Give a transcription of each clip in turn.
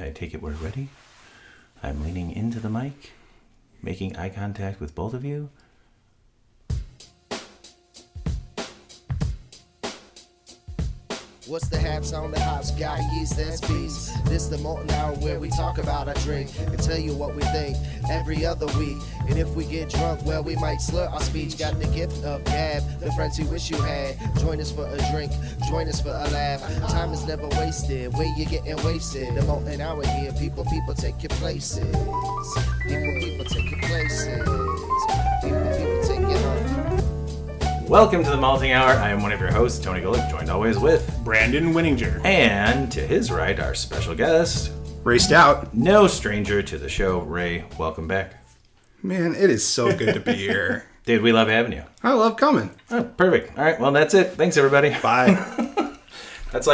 I take it we're ready? I'm leaning into the mic, making eye contact with both of you. What's the haps on the hops? Got yeast, that's beats. This the Malting Hour where we talk about our drink and tell you what we think every other week. And if we get drunk, well, we might slur our speech. Got the gift of gab, the friends you wish you had. Join us for a drink, join us for a laugh. Time is never wasted, where you getting wasted. The Malting Hour here, people take your places. People take your places. People take your home. Welcome to the Malting Hour. I am one of your hosts, Tony Golick, joined always with Brandon Winninger. And to his right, our special guest, Ray Stout. no stranger to the show. Ray, welcome back. Man, it is so good to be here. Dude, we love having you. I love coming. Oh, perfect. All right, well, that's it. Thanks, everybody. Bye. That's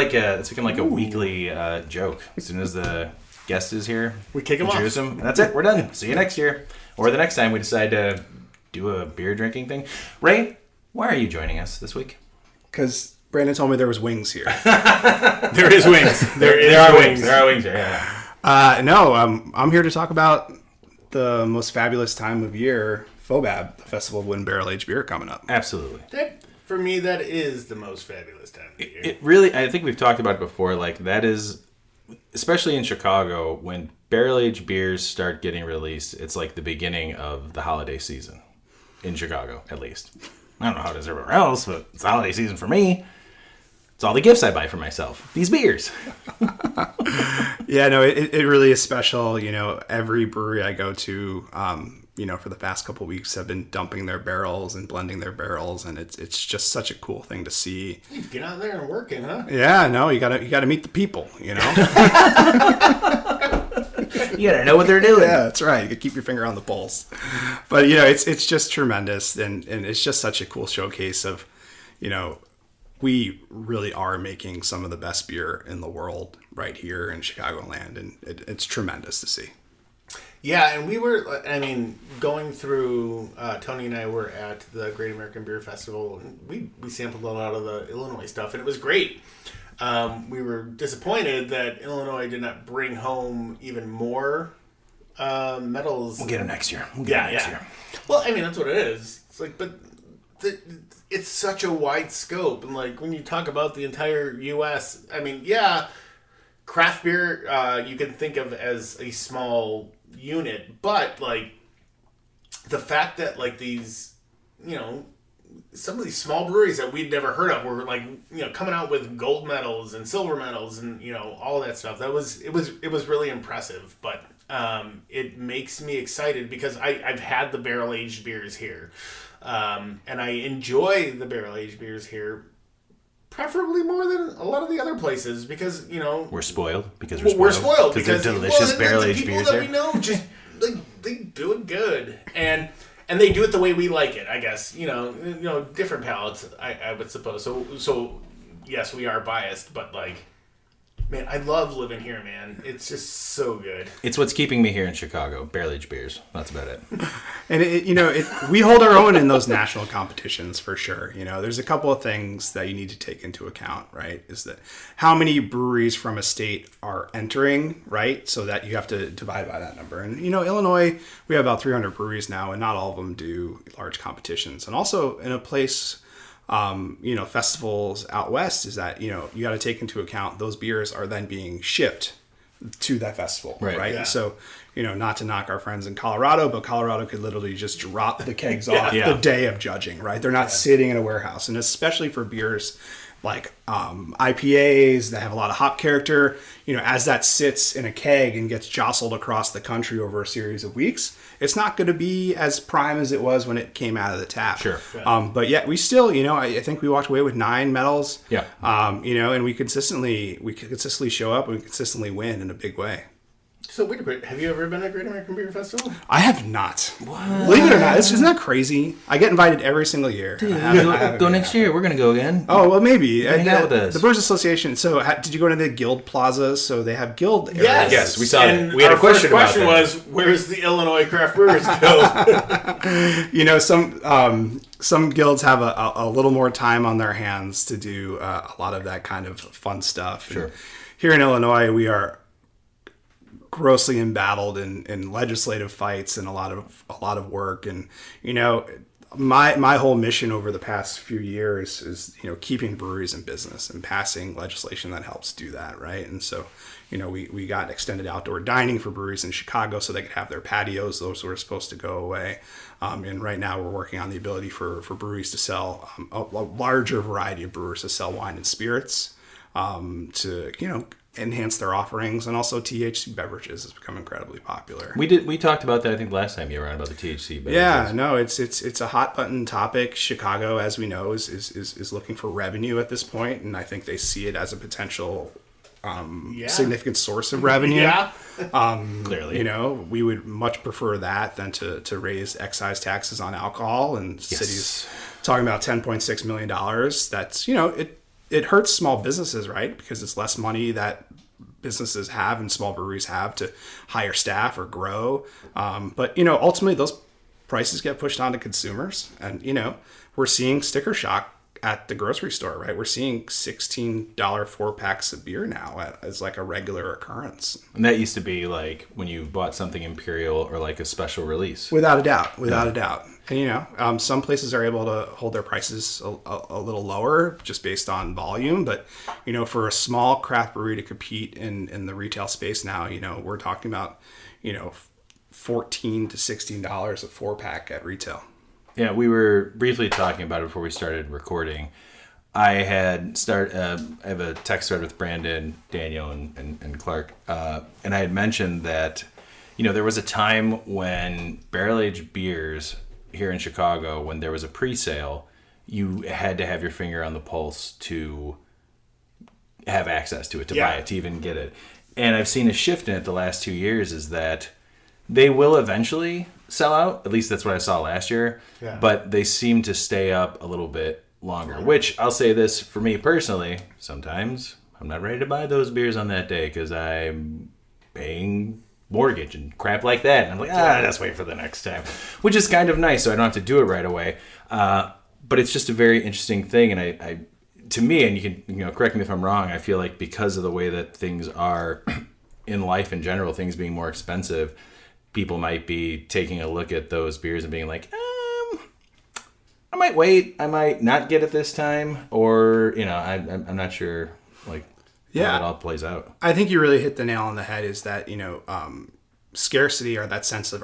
become like a weekly joke. As soon as the guest is here, We kick 'em off. introduce him, and that's it. We're done. See you next year. Or the next time we decide to do a beer drinking thing. Ray, why are you joining us this week? Because Brandon told me there was wings here. There is wings. There are wings. There are wings here, yeah. No, I'm here to talk about the most fabulous time of year, FOBAB, the Festival of Wind Barrel Aged Beer coming up. Absolutely. For me, that is the most fabulous time of the year. It really, I think we've talked about it before, like that is, especially in Chicago, when barrel-aged beers start getting released, it's like the beginning of the holiday season. In Chicago, at least. I don't know how it is everywhere else, but it's the holiday season for me. It's all the gifts I buy for myself. These beers. Yeah, no, it really is special. You know, every brewery I go to, for the past couple of weeks have been dumping their barrels and blending their barrels, and it's just such a cool thing to see. You get out there and working, huh? Yeah, no, you gotta meet the people, you know? You gotta know what they're doing. Yeah, that's right. You can keep your finger on the pulse. But, you know, it's just tremendous, and it's just such a cool showcase of, you know, we really are making some of the best beer in the world right here in Chicagoland, and it's tremendous to see. Yeah, and we were, going through, Tony and I were at the Great American Beer Festival, and we sampled a lot of the Illinois stuff, and it was great. We were disappointed that Illinois did not bring home even more medals. We'll get them next year. Year. Well, I mean, that's what it is. It's like, but it's such a wide scope. And, like, when you talk about the entire U.S., I mean, yeah, craft beer you can think of as a small unit. But, like, the fact that, like, these, you know, some of these small breweries that we'd never heard of were, like, you know, coming out with gold medals and silver medals and, you know, all that stuff. It was really impressive. But it makes me excited because I've had the barrel-aged beers here. And I enjoy the barrel-aged beers here preferably more than a lot of the other places because, you know... We're spoiled because we're spoiled. Because they're delicious barrel-aged beers there. The people that we know just, like, they do it good. And they do it the way we like it, I guess. You know, different palates, I would suppose. So yes, we are biased, but, like... Man, I love living here, man. It's just so good. It's what's keeping me here in Chicago. Barrel-aged beers. That's about it. And, we hold our own in those national competitions for sure. You know, there's a couple of things that you need to take into account, right? Is that how many breweries from a state are entering, right? So that you have to divide by that number. And, you know, Illinois, we have about 300 breweries now, and not all of them do large competitions. And also in a place... festivals out west is that, you know, you got to take into account those beers are then being shipped to that festival, right? Yeah. So, you know, not to knock our friends in Colorado, but Colorado could literally just drop the kegs off the day of judging, right? They're not sitting in a warehouse. And especially for beers like IPAs that have a lot of hop character, you know, as that sits in a keg and gets jostled across the country over a series of weeks, it's not going to be as prime as it was when it came out of the tap. Sure. But yet we still, you know, I think we walked away with 9 medals. Yeah. And we consistently show up and we consistently win in a big way. So wait a minute, have you ever been at Great American Beer Festival? I have not. What? Believe it or not, isn't that crazy? I get invited every single year. Dude, go next year. We're gonna go again. Oh well, maybe. Hang out with us. The Brewers Association. So, did you go to the Guild Plazas? So they have Guild areas. Yes, we saw and it. We had a question about that. Our first question was, where's the Illinois Craft Brewers Guild? You know, some guilds have a little more time on their hands to do a lot of that kind of fun stuff. Sure. And here in Illinois, we are grossly embattled in legislative fights and a lot of work. And, my whole mission over the past few years is, keeping breweries in business and passing legislation that helps do that. Right. And so, we got extended outdoor dining for breweries in Chicago so they could have their patios. Those were supposed to go away. And right now we're working on the ability for breweries to sell a larger variety of brewers to sell wine and spirits, to, enhance their offerings. And also THC beverages has become incredibly popular. We talked about that, I think, last time you were on, about the THC beverages. Yeah, no, it's a hot button topic. Chicago, as we know, is looking for revenue at this point, and I think they see it as a potential significant source of revenue. Yeah. Clearly. We would much prefer that than to raise excise taxes on alcohol, and cities talking about $10.6 million. That's, it hurts small businesses, right? Because it's less money that businesses have and small breweries have to hire staff or grow. But, ultimately those prices get pushed on to consumers. And, we're seeing sticker shock at the grocery store, right? We're seeing $16 4-packs of beer now as like a regular occurrence. And that used to be like when you bought something Imperial or like a special release. Without a doubt. And, some places are able to hold their prices a little lower just based on volume. But, for a small craft brewery to compete in the retail space now, we're talking about, $14 to $16 a 4-pack at retail. Yeah, we were briefly talking about it before we started recording. I have a text thread with Brandon, Daniel, and Clark, and I had mentioned that, there was a time when barrel-aged beers here in Chicago, when there was a pre-sale, you had to have your finger on the pulse to have access to it, to buy it, to even get it. And I've seen a shift in it the last 2 years, is that they will eventually sell out. At least that's what I saw last year. Yeah. But they seem to stay up a little bit longer, which I'll say this for me personally, sometimes I'm not ready to buy those beers on that day because I'm paying mortgage and crap like that. And I'm like, let's wait for the next time, which is kind of nice. So I don't have to do it right away. But it's just a very interesting thing. And I to me, and you can, correct me if I'm wrong, I feel like because of the way that things are in life in general, things being more expensive, people might be taking a look at those beers and being like, I might wait. I might not get it this time. Or, I'm not sure, how it all plays out. I think you really hit the nail on the head, is that, scarcity, or that sense of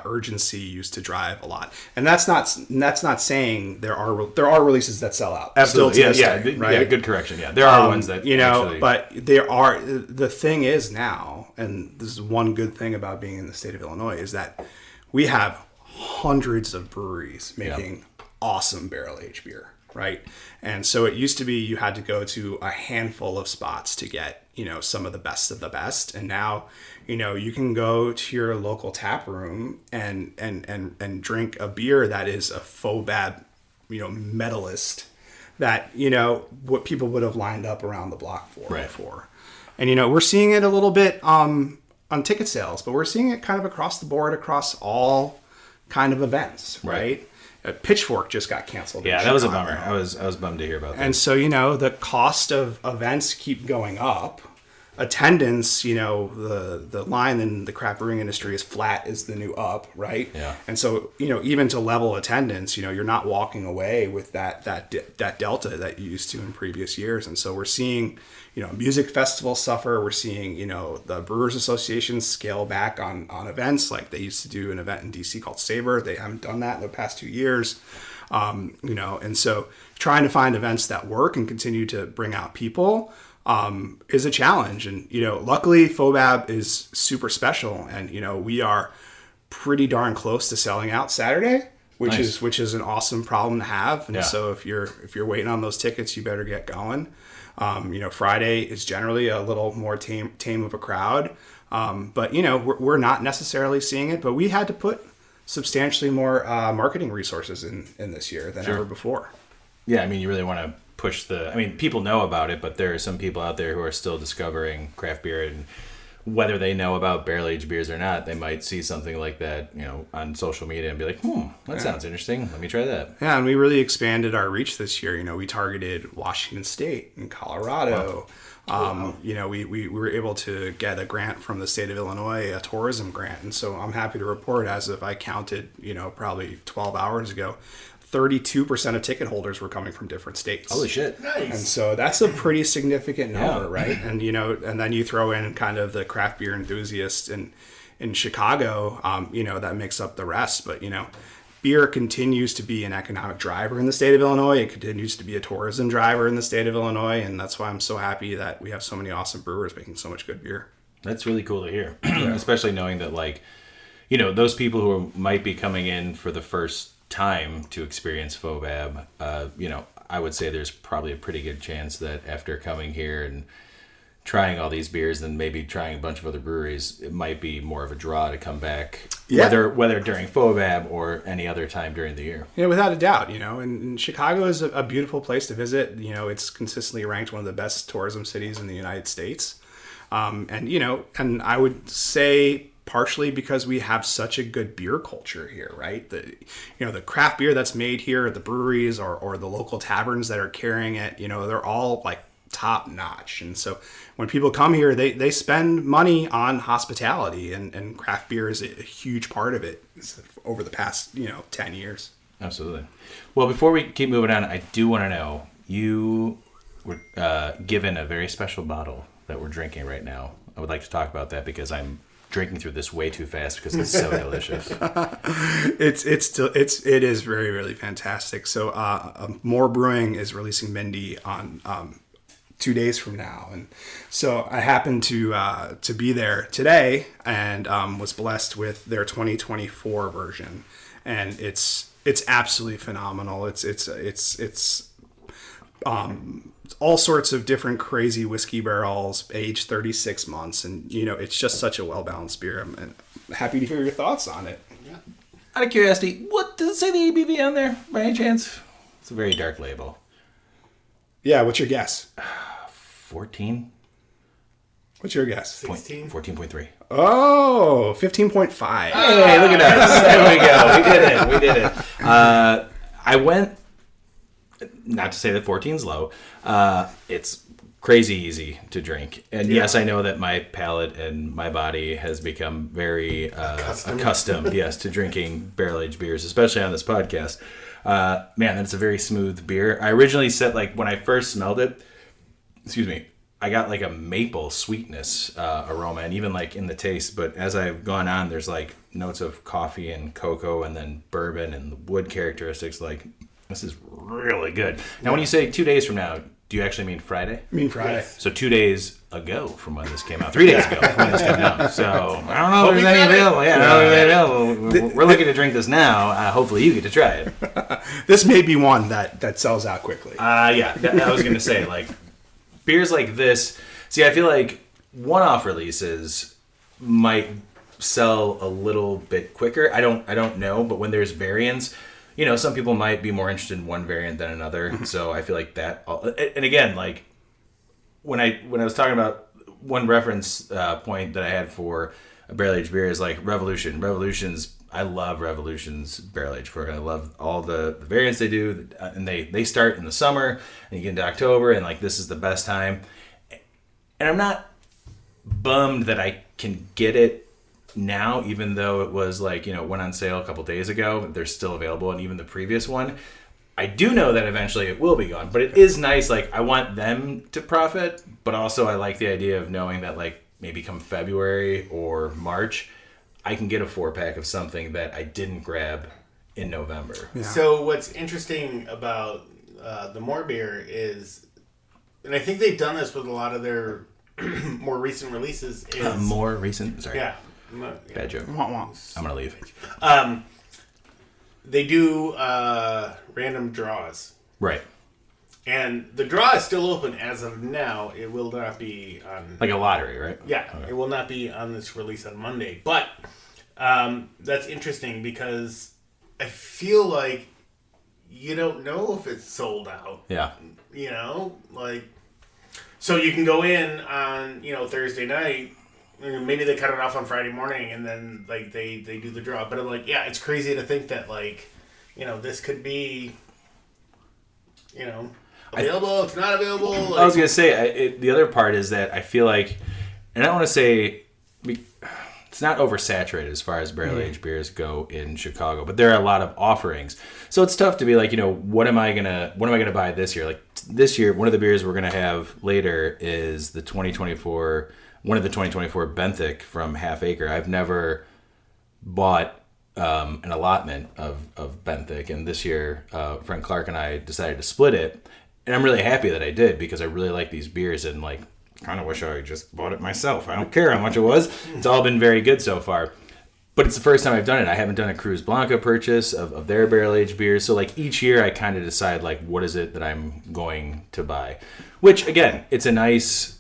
urgency, used to drive a lot. And that's not saying there are releases that sell out. Absolutely. Right? Yeah, good correction. Yeah. There are ones that actually... But there are... The thing is now, and this is one good thing about being in the state of Illinois, is that we have hundreds of breweries making awesome barrel-aged beer, right? And so it used to be you had to go to a handful of spots to get, some of the best. And now, you can go to your local tap room and drink a beer that is a FOBAB, medalist that, what people would have lined up around the block for before. And, we're seeing it a little bit on ticket sales, but we're seeing it kind of across the board, across all kind of events, right? Pitchfork just got canceled. Yeah, that was a bummer. I was bummed to hear about that. And so, the cost of events keep going up. Attendance, the line in the craft brewing industry is flat is the new up, right? Yeah. And so, even to level attendance, you're not walking away with that delta that you used to in previous years. And so we're seeing, music festivals suffer. We're seeing, the Brewers Association scale back on events. Like they used to do an event in DC called Savor. They haven't done that in the past 2 years. And so trying to find events that work and continue to bring out people is a challenge. And, luckily FOBAB is super special, and, we are pretty darn close to selling out Saturday, which is an awesome problem to have. And so if you're waiting on those tickets, you better get going. Friday is generally a little more tame of a crowd. But, we're not necessarily seeing it, but we had to put substantially more marketing resources in this year than ever before. Yeah, you really want to push people know about it, but there are some people out there who are still discovering craft beer, and whether they know about barrel-aged beers or not, they might see something like that, on social media and be like, that sounds interesting. Let me try that. Yeah, and we really expanded our reach this year. We targeted Washington State and Colorado. You know, we were able to get a grant from the state of Illinois, a tourism grant. And so I'm happy to report, as if I counted, you know, probably 12 hours ago, 32% of ticket holders were coming from different states. Holy shit. Nice. And so that's a pretty significant number, Yeah. right? And, you know, and then you throw in kind of the craft beer enthusiasts in Chicago, you know, that makes up the rest. But, you know, beer continues to be an economic driver in the state of Illinois. It continues to be a tourism driver in the state of Illinois. And that's why I'm so happy that we have so many awesome brewers making so much good beer. That's really cool to hear, especially knowing that, like, you know, those people who might be coming in for the first time to experience FOBAB, you know, I would say there's probably a pretty good chance that after coming here and trying all these beers and maybe trying a bunch of other breweries, it might be more of a draw to come back, whether during FOBAB or any other time during the year. Yeah, without a doubt, you know, and Chicago is a beautiful place to visit. You know, it's consistently ranked one of the best tourism cities in the United States. And, you know, and I would say partially because we have such a good beer culture here, right? You know, the craft beer that's made here at the breweries or the local taverns that are carrying it, you know, they're all like top notch. And so when people come here, they spend money on hospitality, and craft beer is a huge part of it over the past, you know, 10 years. Absolutely. Well, before we keep moving on, I do want to know, you were given a very special bottle that we're drinking right now. I would like to talk about that because I'm drinking through this way too fast because it's so delicious. It is very, really fantastic. So More Brewing is releasing Mindy on 2 days from now, and so I happened to be there today and was blessed with their 2024 version, and it's absolutely phenomenal. It's all sorts of different crazy whiskey barrels, aged 36 months, and you know, it's just such a well-balanced beer. I'm happy to hear your thoughts on it. Yeah. Out of curiosity, what does it say the ABV on there by any chance? It's a very dark label. Yeah, what's your guess? 14? What's your guess? 16? 14.3. Oh, 15.5. Hey, look at us. There we go. We did it. I went, not to say that 14's low, it's crazy easy to drink. And yes, I know that my palate and my body has become very accustomed, yes, to drinking barrel-aged beers, especially on this podcast. Man, it's a very smooth beer. I originally said, like, when I first smelled it, I got like a maple sweetness aroma, and even like in the taste. But as I've gone on, there's like notes of coffee and cocoa, and then bourbon and the wood characteristics. Like, this is really good. Now, when you say 2 days from now, do you actually mean Friday? I mean Friday. Yes. So 2 days ago from when this came out. 3 days ago from when this came out. So I don't know if there's any available. Yeah, I don't know if there's any available. We're looking to drink this now. Hopefully you get to try it. This may be one that sells out quickly. Yeah, I was going to say, like, beers like this, see, I feel like one-off releases might sell a little bit quicker. I don't know, but when there's variants, you know, some people might be more interested in one variant than another. So I feel like that. And again, like when I was talking about one reference point that I had for a barrel-aged beer is like Revolution. Revolution's, I love Revolution's barrel-aged beer. I love all the variants they do, and they start in the summer and you get into October, and like this is the best time. And I'm not bummed that I can get it now, even though it was like, you know, went on sale a couple days ago. They're still available, and even the previous one. I do know that eventually it will be gone, but it is nice. Like, I want them to profit, but also I like the idea of knowing that, like, maybe come February or March, I can get a 4-pack of something that I didn't grab in November. Yeah. So what's interesting about the More beer is, and I think they've done this with a lot of their more recent releases, is... More recent? Sorry. Yeah. Bad joke. Wah-wah. I'm going to leave. They do random draws. Right. And the draw is still open as of now. It will not be on... Like a lottery, right? Yeah, Okay. It will not be on this release on Monday. But that's interesting because I feel like you don't know if it's sold out. Yeah. You know? Like... So you can go in on, you know, Thursday night, and maybe they cut it off on Friday morning, and then, like, they do the draw. But I'm like, yeah, it's crazy to think that, like, you know, this could be, you know... available. It's not available. I was gonna say the other part is that I feel like, and I don't want to say it's not oversaturated as far as barrel aged beers go in Chicago, but there are a lot of offerings. So it's tough to be like, what am I gonna buy this year? Like this year, one of the beers we're gonna have later is the 2024 Benthic from Half Acre. I've never bought an allotment of Benthic, and this year friend Clark and I decided to split it, and I'm really happy that I did because I really like these beers, and like kind of wish I just bought it myself. I don't care how much it was. It's all been very good so far, but it's the first time I've done it. I haven't done a Cruz Blanca purchase of their barrel aged beers, so like each year I kind of decide like what is it that I'm going to buy, which again, it's a nice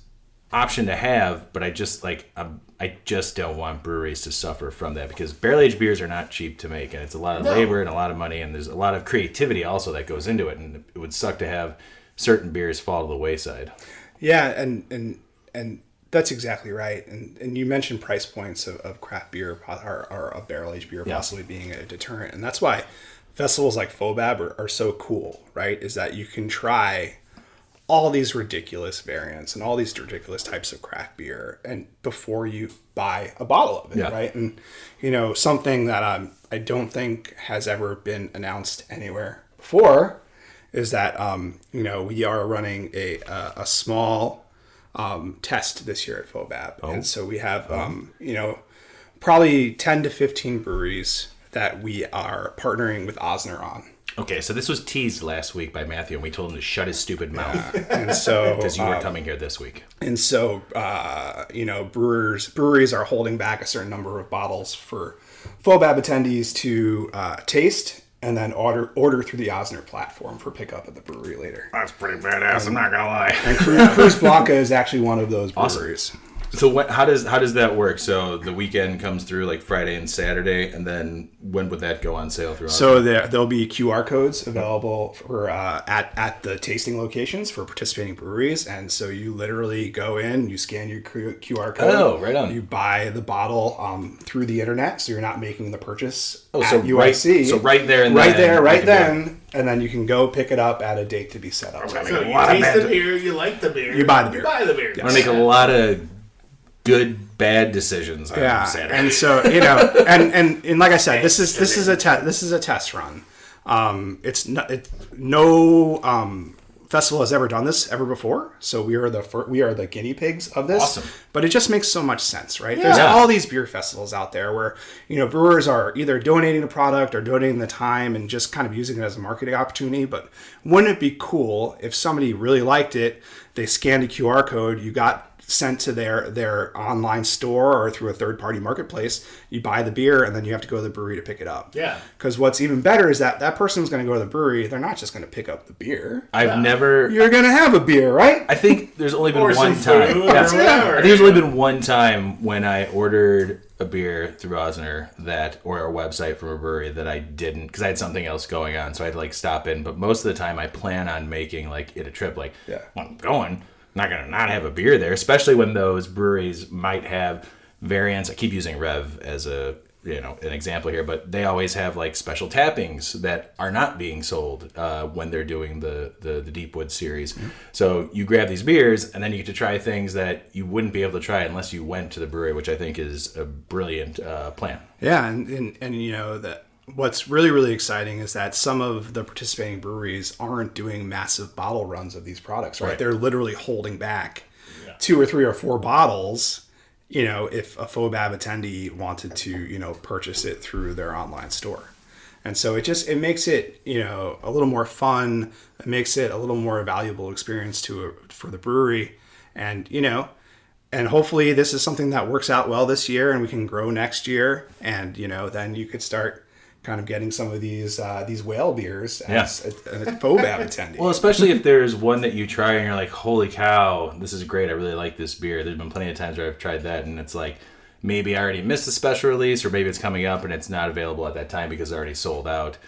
option to have, but I just don't want breweries to suffer from that because barrel-aged beers are not cheap to make, and it's a lot of labor and a lot of money, and there's a lot of creativity also that goes into it, and it would suck to have certain beers fall to the wayside. Yeah, and that's exactly right. And you mentioned price points of craft beer or a barrel-aged beer possibly being a deterrent, and that's why festivals like FOBAB are so cool, right? Is that you can try all these ridiculous variants and all these ridiculous types of craft beer and before you buy a bottle of it, right? And, something that I don't think has ever been announced anywhere before is that, we are running a small test this year at FOBAB. Oh. And so we have, probably 10 to 15 breweries that we are partnering with Osner on. Okay, so this was teased last week by Matthew, and we told him to shut his stupid mouth. And so because you were coming here this week. And so, breweries are holding back a certain number of bottles for FOBAB attendees to taste and then order through the Osner platform for pickup at the brewery later. That's pretty badass, I'm not going to lie. And Cruz Blanca is actually one of those breweries. Awesome. So how does that work? So the weekend comes through like Friday and Saturday, and then when would that go on sale throughout? So there'll be QR codes available for at the tasting locations for participating breweries, and so you literally go in, you scan your QR code. Oh, right on. You buy the bottle through the internet, so you're not making the purchase at so UIC. Right there and then, and then you can go pick it up at a date to be set up. So you taste the beer, you like the beer, you buy the beer. Yes. I'm gonna make a lot of good bad decisions on Saturday. And so and like I said, this is a test run. No festival has ever done this ever before, so we are the guinea pigs of this. Awesome. But it just makes so much sense, right? Yeah. There's all these beer festivals out there where brewers are either donating the product or donating the time and just kind of using it as a marketing opportunity. But wouldn't it be cool if somebody really liked it, they scanned a QR code, you got sent to their online store or through a third-party marketplace, you buy the beer, and then you have to go to the brewery to pick it up. Yeah. Because what's even better is that person's going to go to the brewery, they're not just going to pick up the beer. You're going to have a beer, right? I think there's only been one time. I think there's only been one time when I ordered a beer through Osner or a website from a brewery that I didn't, because I had something else going on, so I had to stop in. But most of the time I plan on making it a trip. Well, I'm going. I'm not going to not have a beer there, especially when those breweries might have variants. I keep using Rev as an example here, but they always have special tappings that are not being sold when they're doing the Deepwood series. Mm-hmm. So you grab these beers, and then you get to try things that you wouldn't be able to try unless you went to the brewery, which I think is a brilliant plan. Yeah, and that. What's really, really exciting is that some of the participating breweries aren't doing massive bottle runs of these products, right? They're literally holding back 2 or 3 or 4 bottles, if a FOBAB attendee wanted to, purchase it through their online store. And so it makes it, a little more fun. It makes it a little more valuable experience for the brewery. And, and hopefully this is something that works out well this year and we can grow next year. And, then you could start kind of getting some of these whale beers as a FOBAB attendee. Well, especially if there's one that you try and you're like, holy cow, this is great. I really like this beer. There's been plenty of times where I've tried that and it's like, maybe I already missed the special release or maybe it's coming up and it's not available at that time because it's already sold out.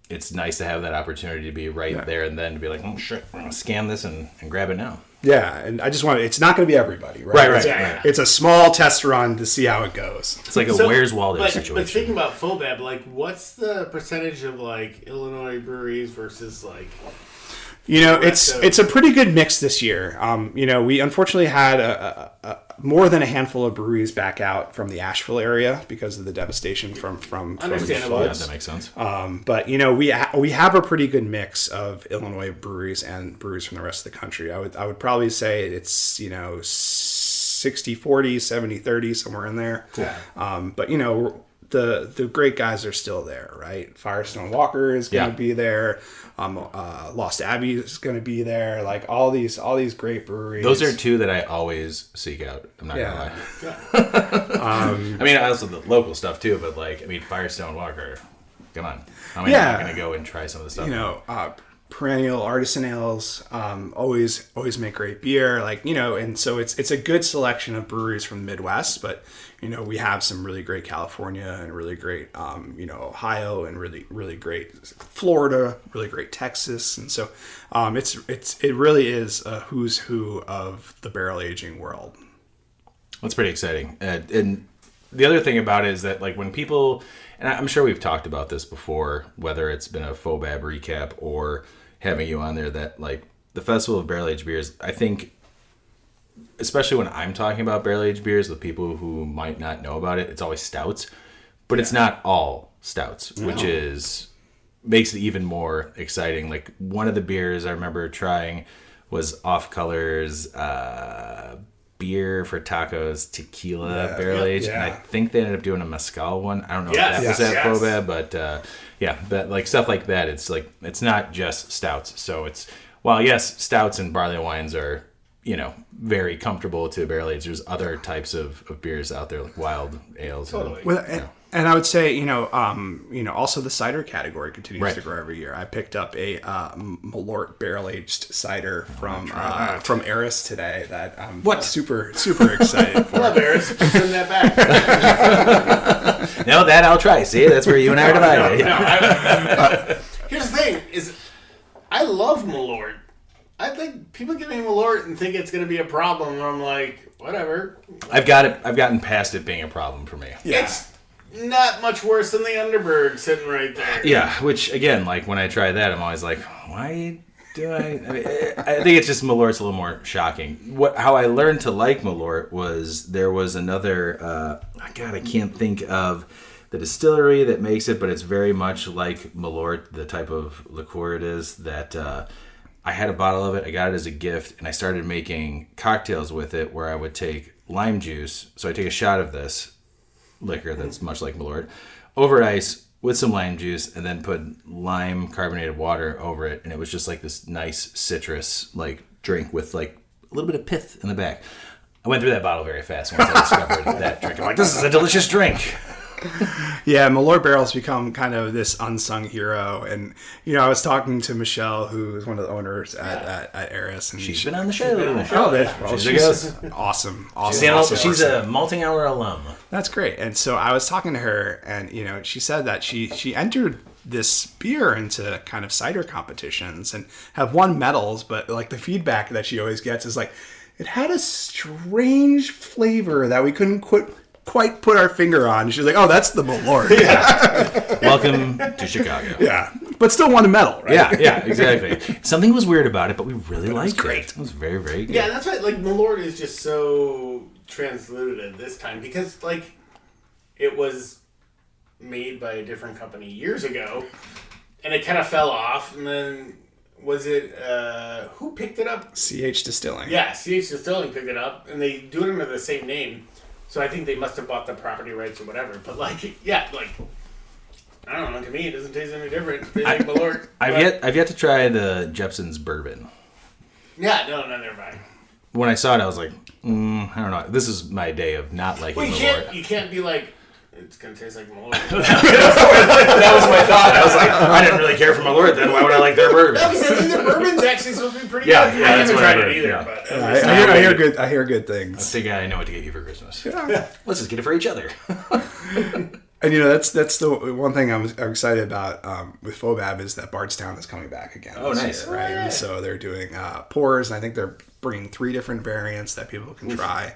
It's nice to have that opportunity to be right there and then to be like, oh shit, I'm going to scan this and grab it now. Yeah, and I just it's not going to be everybody, right? Right. It's a small test run to see how it goes. It's like a Where's Waldo situation. But thinking about FOBAB, what's the percentage of Illinois breweries versus It's a pretty good mix this year. We unfortunately had a more than a handful of breweries back out from the Asheville area because of the devastation from Understandable. Yeah, that makes sense. But we have a pretty good mix of Illinois breweries and breweries from the rest of the country. I would probably say it's 60-40, 70-30, somewhere in there. Cool. But the great guys are still there, right? Firestone Walker is going to be there. Lost Abbey is going to be there. Like all these great breweries. Those are two that I always seek out. I'm not gonna lie. I mean, also the local stuff too, but Firestone Walker. Come on, how am I not gonna go and try some of the stuff? Perennial artisan ales always make great beer, and so it's a good selection of breweries from the Midwest, but we have some really great California and really great Ohio and really great Florida, really great Texas, and so it really is a who's who of the barrel aging world. That's pretty exciting. And the other thing about it is that when people, and I'm sure we've talked about this before, whether it's been a FOBAB recap or having you on there, that the Festival of Barrel Aged Beers, I think, especially when I'm talking about barrel aged beers with people who might not know about it, it's always stouts, but it's not all stouts, which makes it even more exciting. One of the beers I remember trying was Off Color's beer for tacos tequila barrel aged, and I think they ended up doing a mezcal one. I don't know if that was at FOBAB, but but stuff like that, it's not just stouts. So yes, stouts and barley wines are very comfortable to barrel age. There's other types of beers out there, like wild ales. Totally. And I would say, also the cider category continues to grow every year. I picked up a Malort barrel-aged cider from Eris today that I'm super, super excited for. I love Eris. Send that back. No, that I'll try. See, that's where you and I are divided. Here's the thing, is I love Malort. I think people give me Malort and think it's going to be a problem, and I'm like, whatever. I've gotten past it being a problem for me. Yeah. It's not much worse than the Underberg sitting right there. Yeah, which again, when I try that, I'm always like, why do I mean, I think it's just Malort's a little more shocking. How I learned to like Malort was there was another, I can't think of the distillery that makes it, but it's very much like Malort, the type of liqueur it is, that I had a bottle of it, I got it as a gift, and I started making cocktails with it where I would take lime juice. So I take a shot of this liquor that's much like Malort over ice with some lime juice, and then put lime carbonated water over it, and it was just this nice citrus drink with a little bit of pith in the back. I went through that bottle very fast once I discovered that drink. I'm like, this is a delicious drink. Yeah, Malort Barrel's become kind of this unsung hero, and I was talking to Michelle, who is one of the owners at Eris, and she's been on the show. She's awesome. She's a Malting Hour alum. That's great. And so I was talking to her, and she said that she entered this beer into kind of cider competitions and have won medals, but the feedback that she always gets is it had a strange flavor that we couldn't quite put our finger on. She's like, oh, that's the Malort. Yeah. Welcome to Chicago. Yeah. But still won a medal, right? Yeah, exactly. Something was weird about it, but we really liked it. Great. It was very, very good. Yeah, that's why Malort is just so transluted this time, because it was made by a different company years ago, and it kind of fell off, and then was it who picked it up? CH Distilling. Yeah, CH Distilling picked it up, and they do it under the same name. So I think they must have bought the property rights or whatever. But I don't know. To me, it doesn't taste any different. They like Malort. I've yet to try the Jepson's bourbon. Yeah, no, never mind. When I saw it, I was like, I don't know. This is my day of not liking Malort. You can't be like, it's gonna taste like Malort. That was my thought. I was like, I didn't really care for Malort. Then why would I like their bourbon? No, because I think their bourbon's actually supposed to be pretty good. Yeah, I haven't tried it either. Yeah. But I hear good things. I think I know what to get you for Christmas. Yeah. Let's just get it for each other. And that's the one thing I'm excited about with FOBAB is that Bardstown is coming back again. Oh, nice! Year, right? And so they're doing pours, and I think they're bringing 3 different variants that people can try.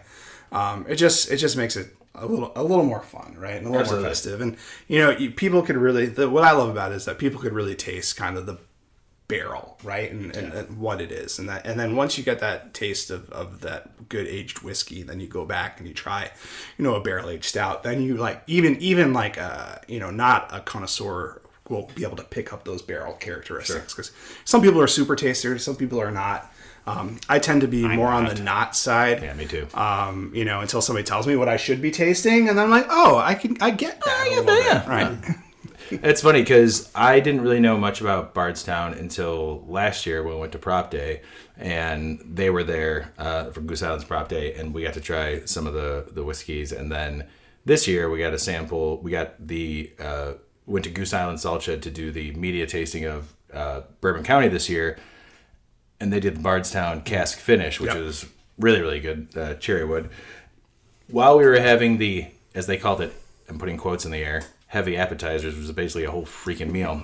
It just makes it a little more fun, right? And a little more festive. And people could really what I love about it is that people could really taste kind of the barrel, right? And what it is. And then once you get that taste of that good aged whiskey, then you go back and you try, a barrel aged stout. Then you like, even like, not a connoisseur will be able to pick up those barrel characteristics. Because some people are super tasters, some people are not. I tend to be more on the not side. Yeah, me too. Until somebody tells me what I should be tasting, and then I'm like, oh, I get that. Right. It's funny because I didn't really know much about Bardstown until last year when we went to Prop Day, and they were there for Goose Island's Prop Day, and we got to try some of the whiskeys. And then this year we got a sample. We got went to Goose Island Salt Shed to do the media tasting of Bourbon County this year. And they did the Bardstown cask finish, which was really, really good, cherrywood. While we were having as they called it, I'm putting quotes in the air, heavy appetizers, which was basically a whole freaking meal.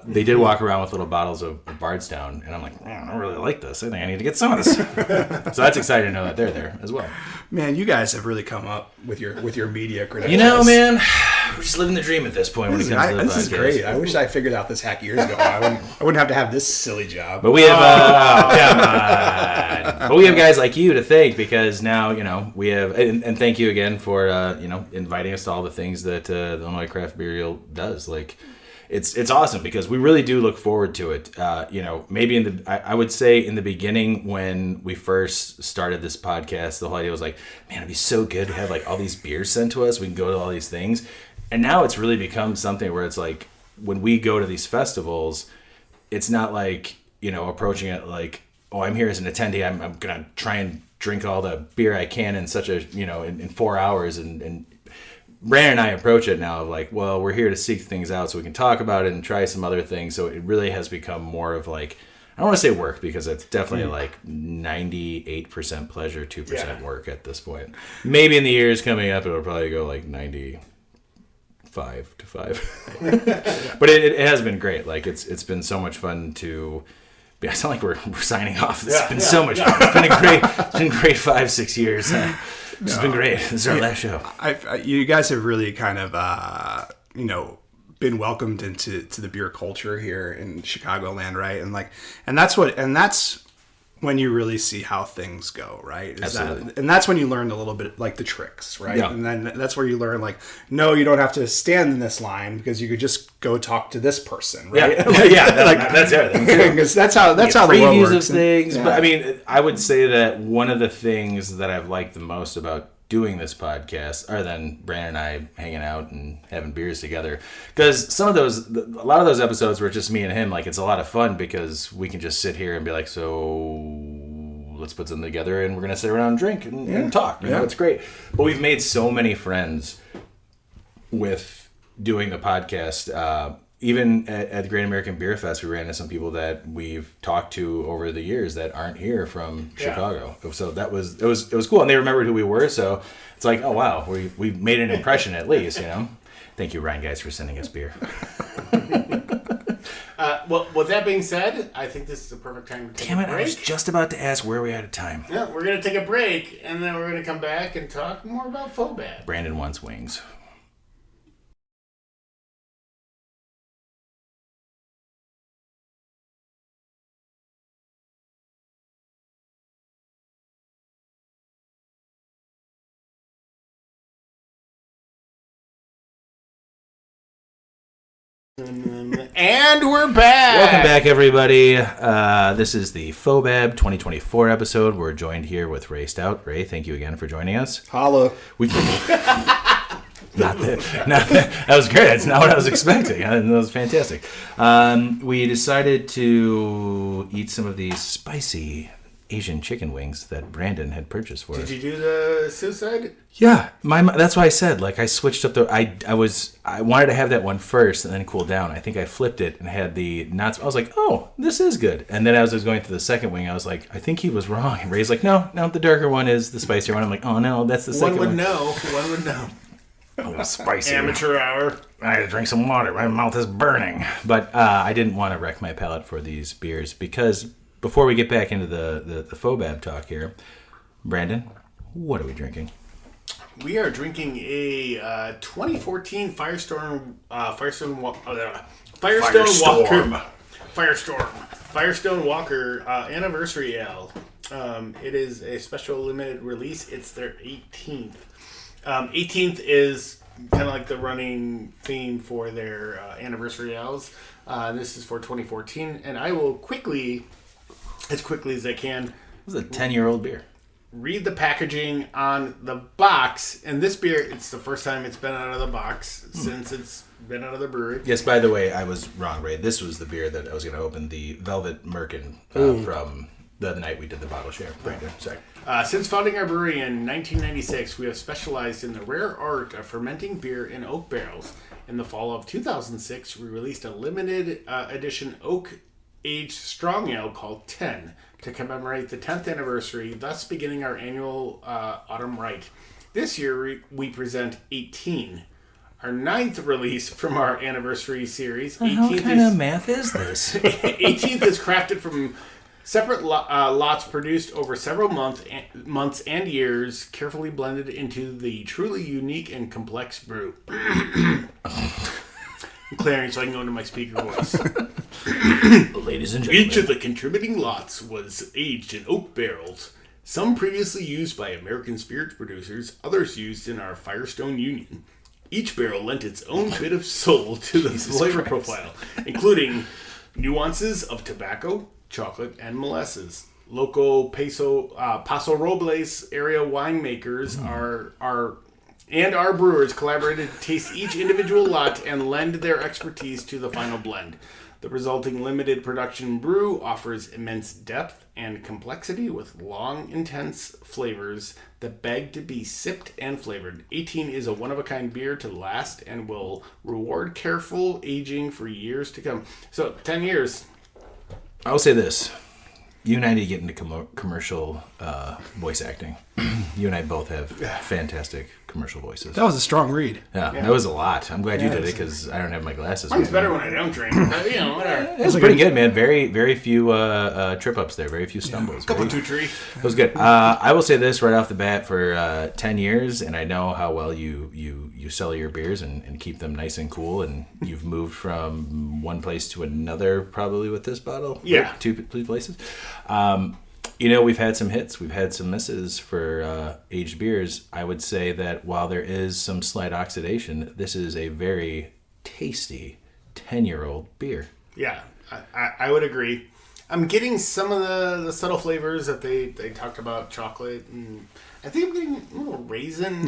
They did walk around with little bottles of Bardstown, and I'm like, man, I don't really like this. I think I need to get some of this. So that's exciting to know that they're there as well. Man, you guys have really come up with your media credentials. Man, we're just living the dream at this point when it comes to the podcast. This is great. I wish I figured out this hack years ago. I wouldn't have to have this silly job. But we have but we have guys like you to thank, because now we have, and thank you again for inviting us to all the things that the Illinois Craft Beer Reel does. Like, it's awesome because we really do look forward to it. Maybe I would say in the beginning when we first started this podcast, the whole idea was like, man, it'd be so good to have like all these beers sent to us. We can go to all these things. And now it's really become something where it's like, when we go to these festivals, it's not like, approaching it like, oh, I'm here as an attendee. I'm going to try and drink all the beer I can in such a, in 4 hours. And Brandon and I approach it now of like, well, we're here to seek things out so we can talk about it and try some other things. So it really has become more of like, I don't want to say work, because it's definitely like 98% pleasure, 2% work at this point. Maybe in the years coming up, it'll probably go like 95 to 5. But it has been great. Like it's been so much fun to. I sound like we're signing off. It's been so much fun. It's been great 5-6 years. It's been great. This is our last show. You guys have really kind of been welcomed into the beer culture here in Chicagoland, right? And that's when you really see how things go, right? Absolutely. And that's when you learn a little bit like the tricks, right? Yeah. And then that's where you learn like, no, you don't have to stand in this line because you could just go talk to this person, right? Yeah, that's everything. Because that's how the world previews works. of things. Yeah. But I mean, I would say that one of the things that I've liked the most about doing this podcast, other than Brandon and I hanging out and having beers together, because a lot of those episodes were just me and him. Like, it's a lot of fun because we can just sit here and be like, so let's put something together and we're gonna sit around and drink and talk. You know, it's great. But we've made so many friends with doing the podcast. Even at the Great American Beer Fest, we ran into some people that we've talked to over the years that aren't here from Chicago. So it was cool, and they remembered who we were. So it's like, oh wow, we made an impression at least, Thank you, Ryan, guys, for sending us beer. Well, with that being said, I think this is the perfect time to take a break. I was just about to ask where we had time. Yeah, we're going to take a break, and then we're going to come back and talk more about FOBAB. Brandon wants wings. And we're back. Welcome back, everybody. This is the FOBAB 2024 episode. We're joined here with Ray Stout. Ray, thank you again for joining us. Holla. That was great. That's not what I was expecting. That was fantastic. We decided to eat some of these spicy Asian chicken wings that Brandon had purchased for us. Did you do the suicide? Yeah, that's why I said, like, I switched up I wanted to have that one first and then cool down. I think I flipped it and had the I was like, oh, this is good. And then as I was going through the second wing, I was like, I think he was wrong. And Ray's like, no, the darker one is the spicier one. I'm like, oh no, that's the second one. One would know. Oh, spicy. Amateur hour. I had to drink some water. My mouth is burning. But I didn't want to wreck my palate for these beers because before we get back into the FOBAB talk here, Brandon, what are we drinking? We are drinking a 2014 Firestorm Firestone Walker Anniversary Ale. It is a special limited release. It's their 18th. 18th is kind of like the running theme for their anniversary ales. This is for 2014, and I will quickly as I can. This is a 10-year-old beer. Read the packaging on the box. And this beer, it's the first time it's been out of the box since it's been out of the brewery. Yes, by the way, I was wrong, Ray. This was the beer that I was going to open, the Velvet Merkin from the night we did the bottle share. Right there. Sorry. Since founding our brewery in 1996, we have specialized in the rare art of fermenting beer in oak barrels. In the fall of 2006, we released a limited edition oak-aged strong ale called 10 to commemorate the 10th anniversary, thus beginning our annual autumn rite. This year, we present 18, our 9th release from our anniversary series. What kind of math is this? 18th is crafted from separate lots produced over several months and years, carefully blended into the truly unique and complex brew. I'm clearing so I can go into my speaker voice. Ladies and gentlemen. Each of the contributing lots was aged in oak barrels, some previously used by American spirits producers, others used in our Firestone Union. Each barrel lent its own bit of soul to the flavor profile, including nuances of tobacco, chocolate, and molasses. Local Paso Robles area winemakers and our brewers collaborated to taste each individual lot and lend their expertise to the final blend. The resulting limited production brew offers immense depth and complexity with long, intense flavors that beg to be sipped and flavored. 18 is a one-of-a-kind beer to last and will reward careful aging for years to come. So, 10 years. I will say this. You and I need to get into commercial voice acting. You and I both have fantastic commercial voices. That was a strong read. Yeah, that was a lot. I'm glad you did it because I don't have my glasses. Mine's better when I don't drink. But, whatever. It was pretty good, man. Very few trip ups there. Very few stumbles. Couple 2-3. It was good. I will say this right off the bat for 10 years, and I know how well you sell your beers and keep them nice and cool, and you've moved from one place to another probably with this bottle. Yeah. Two places. We've had some hits. We've had some misses for aged beers. I would say that while there is some slight oxidation, this is a very tasty 10-year-old beer. Yeah, I would agree. I'm getting some of the subtle flavors that they talked about, chocolate, and I think I'm getting a little raisin.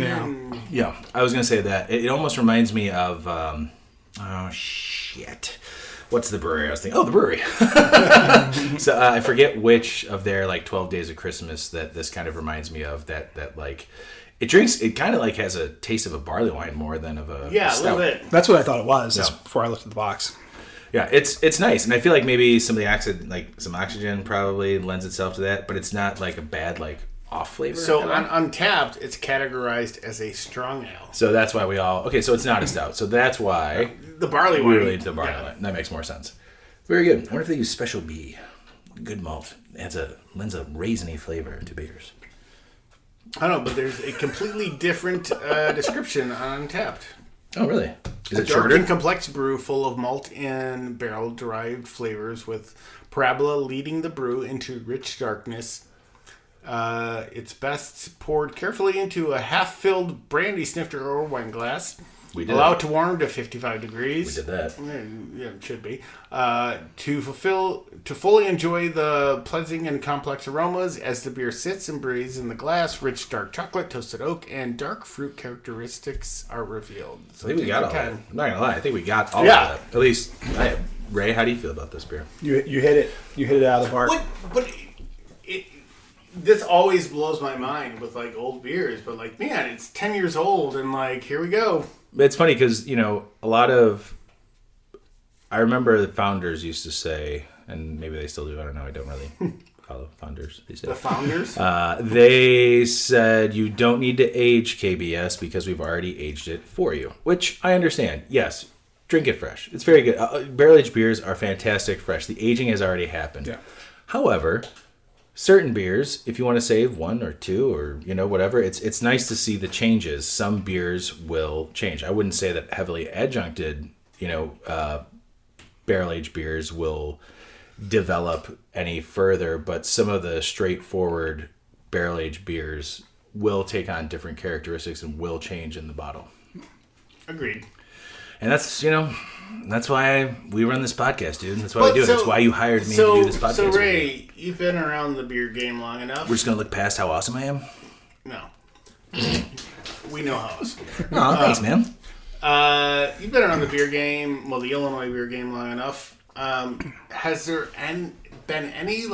Yeah, I was going to say that. It almost reminds me of, what's the brewery I was thinking? Oh, the brewery. So I forget which of their 12 Days of Christmas that this kind of reminds me of. That it kind of has a taste of a barley wine more than of a stout. A little bit. That's what I thought it was before I looked at the box. Yeah, it's nice, and I feel like maybe some of the some oxygen probably lends itself to that, but it's not a bad off flavor. So on Untapped, it's categorized as a strong ale. So that's why so it's not a stout. So that's why the barley wine. Really, the barley wine. That makes more sense. Very good. I wonder if they use Special B, good malt. Lends a raisiny flavor to beers. I don't know, but there's a completely different description on Untapped. Oh, really? Is it dark shorter? And complex brew full of malt and barrel-derived flavors with parabola leading the brew into rich darkness. It's best poured carefully into a half-filled brandy snifter or wine glass. We did. Allow it to warm to 55 degrees. We did that. Yeah, it should be. To fully enjoy the pleasing and complex aromas as the beer sits and breathes in the glass. Rich dark chocolate, toasted oak, and dark fruit characteristics are revealed. So I think we got all that. I'm not gonna lie. I think we got all of Yeah. that. At least, Ray, how do you feel about this beer? You hit it. You hit it out of the park. But this always blows my mind with old beers. But man, it's 10 years old, and here we go. It's funny because I remember the founders used to say, and maybe they still do. I don't know. I don't really follow founders these days. The founders. They said you don't need to age KBS because we've already aged it for you, which I understand. Yes, drink it fresh. It's very good. Barrel aged beers are fantastic fresh. The aging has already happened. Yeah. However, certain beers, if you want to save one or two or whatever, it's nice to see the changes. Some beers will change. I wouldn't say that heavily adjuncted barrel aged beers will develop any further, but some of the straightforward barrel-aged beers will take on different characteristics and will change in the bottle. Agreed. And that's, that's why we run this podcast, dude. That's why we do it. That's why you hired me to do this podcast. So, Ray, you've been around the beer game long enough. We're just going to look past how awesome I am? No. We know how awesome you Oh, thanks, man. You've been around the beer game, the Illinois beer game long enough. Has there been any,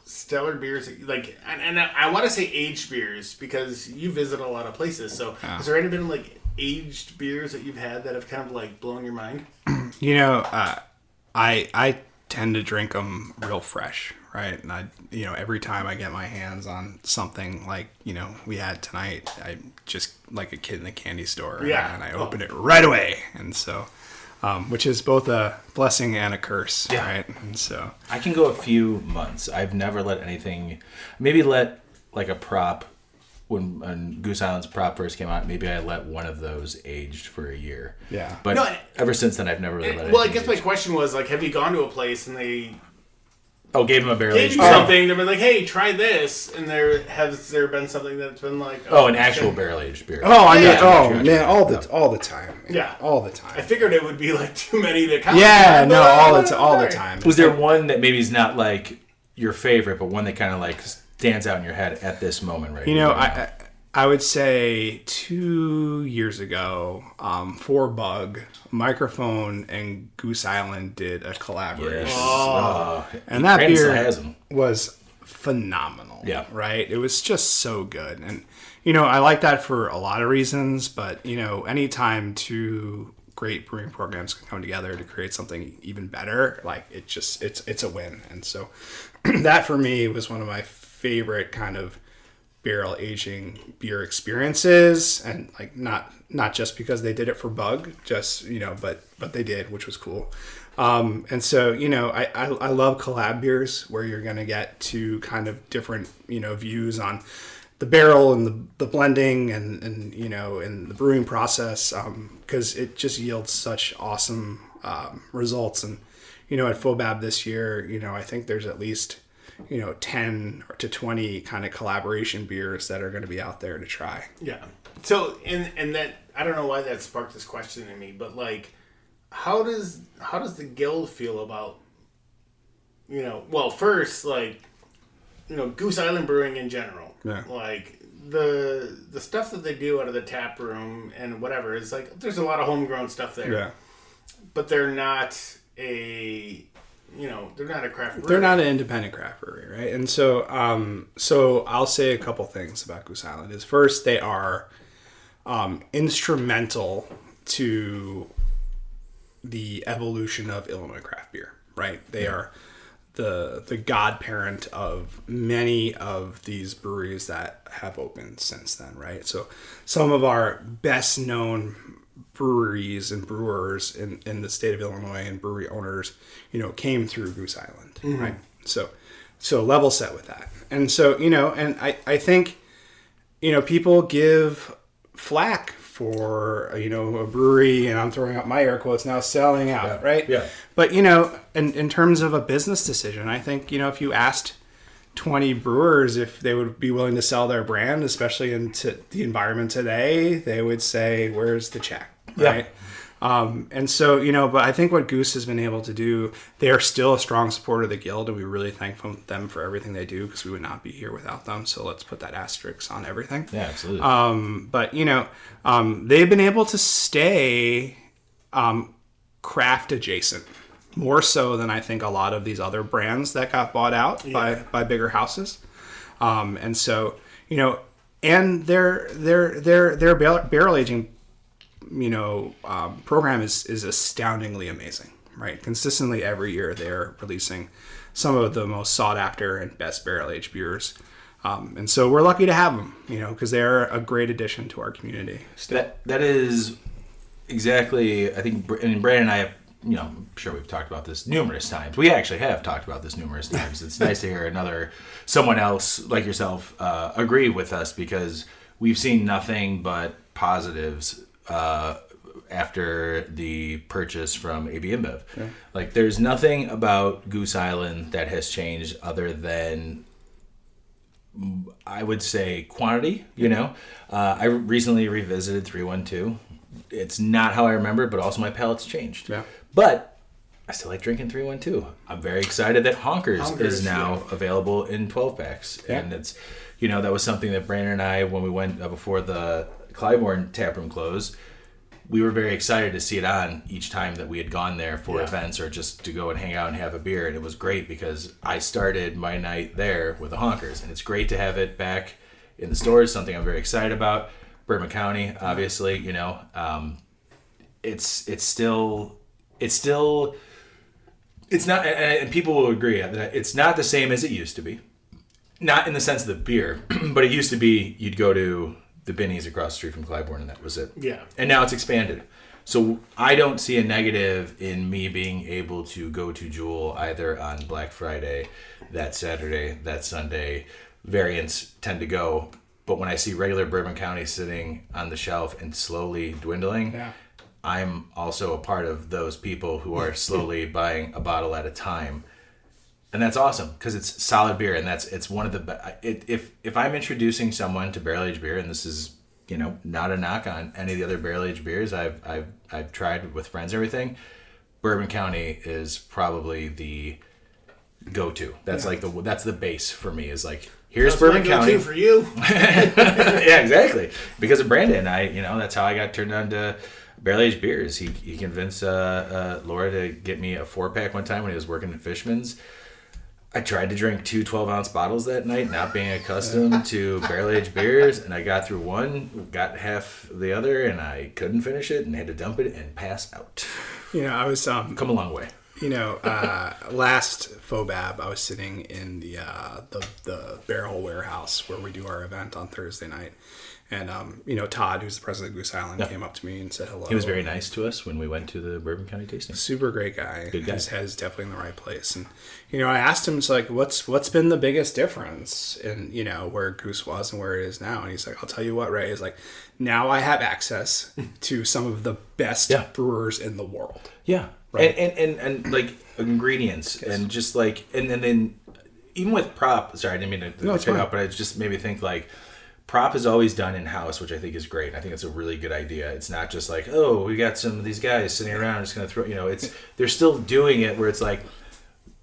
stellar beers, and I want to say aged beers, because you visit a lot of places, so has there any been, aged beers that you've had that have kind of, blown your mind? I tend to drink them real fresh, right? And every time I get my hands on something like, we had tonight, I just like a kid in the candy store. Yeah. And I open it right away. And so, which is both a blessing and a curse, right? And so I can go a few months. I've never let anything, maybe let a prop, when Goose Island's prop first came out, maybe I let one of those aged for a year. Yeah. But ever since then, I've never really let anything. Well, I guess my question was, have you gone to a place and they gave him a barrel aged gave you something, they've been like, hey, try this, and has there been something that's been like... an actual barrel aged beer. Oh, man, all the time. Man. Yeah. All the time. I figured it would be, too many to count. Yeah, no, all the time. Was there one that maybe is not, your favorite, but one that kind of, stands out in your head at this moment right now? I would say 2 years ago, FOBAB, Microphone, and Goose Island did a collaboration. Yes. And that beer has them. was phenomenal. Yeah. Right? It was just so good. And, I like that for a lot of reasons, but, anytime two great brewing programs can come together to create something even better, it's a win. And so that for me was one of my favorite kind of barrel aging beer experiences, and not just because they did it for Bug, just but they did, which was cool. And so I love collab beers where you're gonna get to kind of different views on the barrel and the blending and in the brewing process, because it just yields such awesome results. And at FOBAB this year, I think there's at least 10 to 20 kind of collaboration beers that are going to be out there to try. Yeah. So, and that, I don't know why that sparked this question in me, but how does the guild feel about, first, Goose Island Brewing in general. Yeah. The stuff that they do out of the tap room and whatever is there's a lot of homegrown stuff there. Yeah. But they're not they're not a craft brewery. They're not an independent craft brewery, right? And so, I'll say a couple things about Goose Island. Is first, they are instrumental to the evolution of Illinois craft beer, right? They are the godparent of many of these breweries that have opened since then, right? So some of our best known breweries and brewers in the state of Illinois and brewery owners, came through Goose Island, right? So level set with that. And so, and I think, people give flack for, a brewery, and I'm throwing out my air quotes now, selling out, right? Yeah. But, in terms of a business decision, I think, if you asked 20 brewers if they would be willing to sell their brand, especially into the environment today, they would say, where's the check? Right. And so, but I think what Goose has been able to do, they are still a strong supporter of the guild, and we really thank them for everything they do, because we would not be here without them. So let's put that asterisk on everything. Yeah, absolutely. But, they've been able to stay craft adjacent, more so than I think a lot of these other brands that got bought out by bigger houses. And so, and their barrel aging program is astoundingly amazing, right? Consistently every year they're releasing some of the most sought after and best barrel aged beers, and so we're lucky to have them, because they're a great addition to our community. That is exactly, I think, and Brandon and I have, I'm sure we've talked about this numerous times. We actually have talked about this numerous times. It's nice to hear someone else like yourself agree with us, because we've seen nothing but positives after the purchase from AB InBev. Yeah. Like, there's nothing about Goose Island that has changed other than, I would say, quantity, you know? I recently revisited 312. It's not how I remember, but also my palate's changed. Yeah. But I still like drinking 312. I'm very excited that Honkers is now available in 12 packs. Yeah. And it's, you know, that was something that Brandon and I, when we went before the Clybourne taproom closed, we were very excited to see it on each time that we had gone there for events or just to go and hang out and have a beer. And it was great because I started my night there with the Honkers. And it's great to have it back in the stores, something I'm very excited about. Bourbon County, obviously, you know, it's not, and people will agree that it's not the same as it used to be. Not in the sense of the beer, but it used to be you'd go to the Binnies across the street from Clybourne and that was it. Yeah. And now it's expanded. So I don't see a negative in me being able to go to Jewel either on Black Friday, that Saturday, that Sunday. Variants tend to go. But when I see regular Bourbon County sitting on the shelf and slowly dwindling, I'm also a part of those people who are slowly buying a bottle at a time. And that's awesome because it's solid beer, and it's one of the if I'm introducing someone to barrel aged beer, and this is, you know, not a knock on any of the other barrel aged beers I've tried with friends and everything, Bourbon County is probably the go-to. That's like that's the base for me. Is like, here's Bourbon County for you. Yeah, exactly. Because of Brandon, that's how I got turned on to barrel aged beers. He convinced Laura to get me a 4-pack one time when he was working at Fishman's. I tried to drink 2 12-ounce bottles that night, not being accustomed to barrel-aged beers, and I got through one, got half the other, and I couldn't finish it and had to dump it and pass out. You know, I was come a long way. You know, last FOBAB, I was sitting in the barrel warehouse where we do our event on Thursday night. And, you know, Todd, who's the president of Goose Island, came up to me and said hello. He was very nice to us when we went to the Bourbon County tasting. Super great guy. Good guy. His head's definitely in the right place. And, you know, I asked him, it's like, what's been the biggest difference in, you know, where Goose was and where it is now? And he's like, I'll tell you what, Ray. He's like, now I have access to some of the best brewers in the world. Yeah. Right. And like ingredients and just like, and then even with prop, sorry, I didn't mean to pick up, but it just made me think like, prop is always done in-house, which I think is great. I think it's a really good idea. It's not just like, oh, we got some of these guys sitting around just going to throw, you know, they're still doing it where it's like,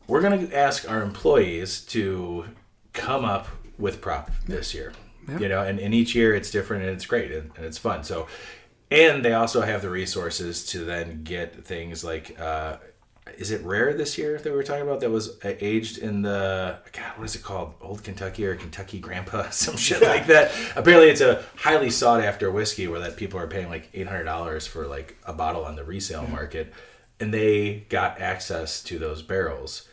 we're going to ask our employees to come up with prop this year, you know, and each year it's different and it's great and it's fun. So, and they also have the resources to then get things like, is it Rare this year that we were talking about that was aged in the, God, what is it called? Old Kentucky or Kentucky Grandpa, some shit like that. Apparently it's a highly sought after whiskey where that people are paying like $800 for like a bottle on the resale market. And they got access to those barrels.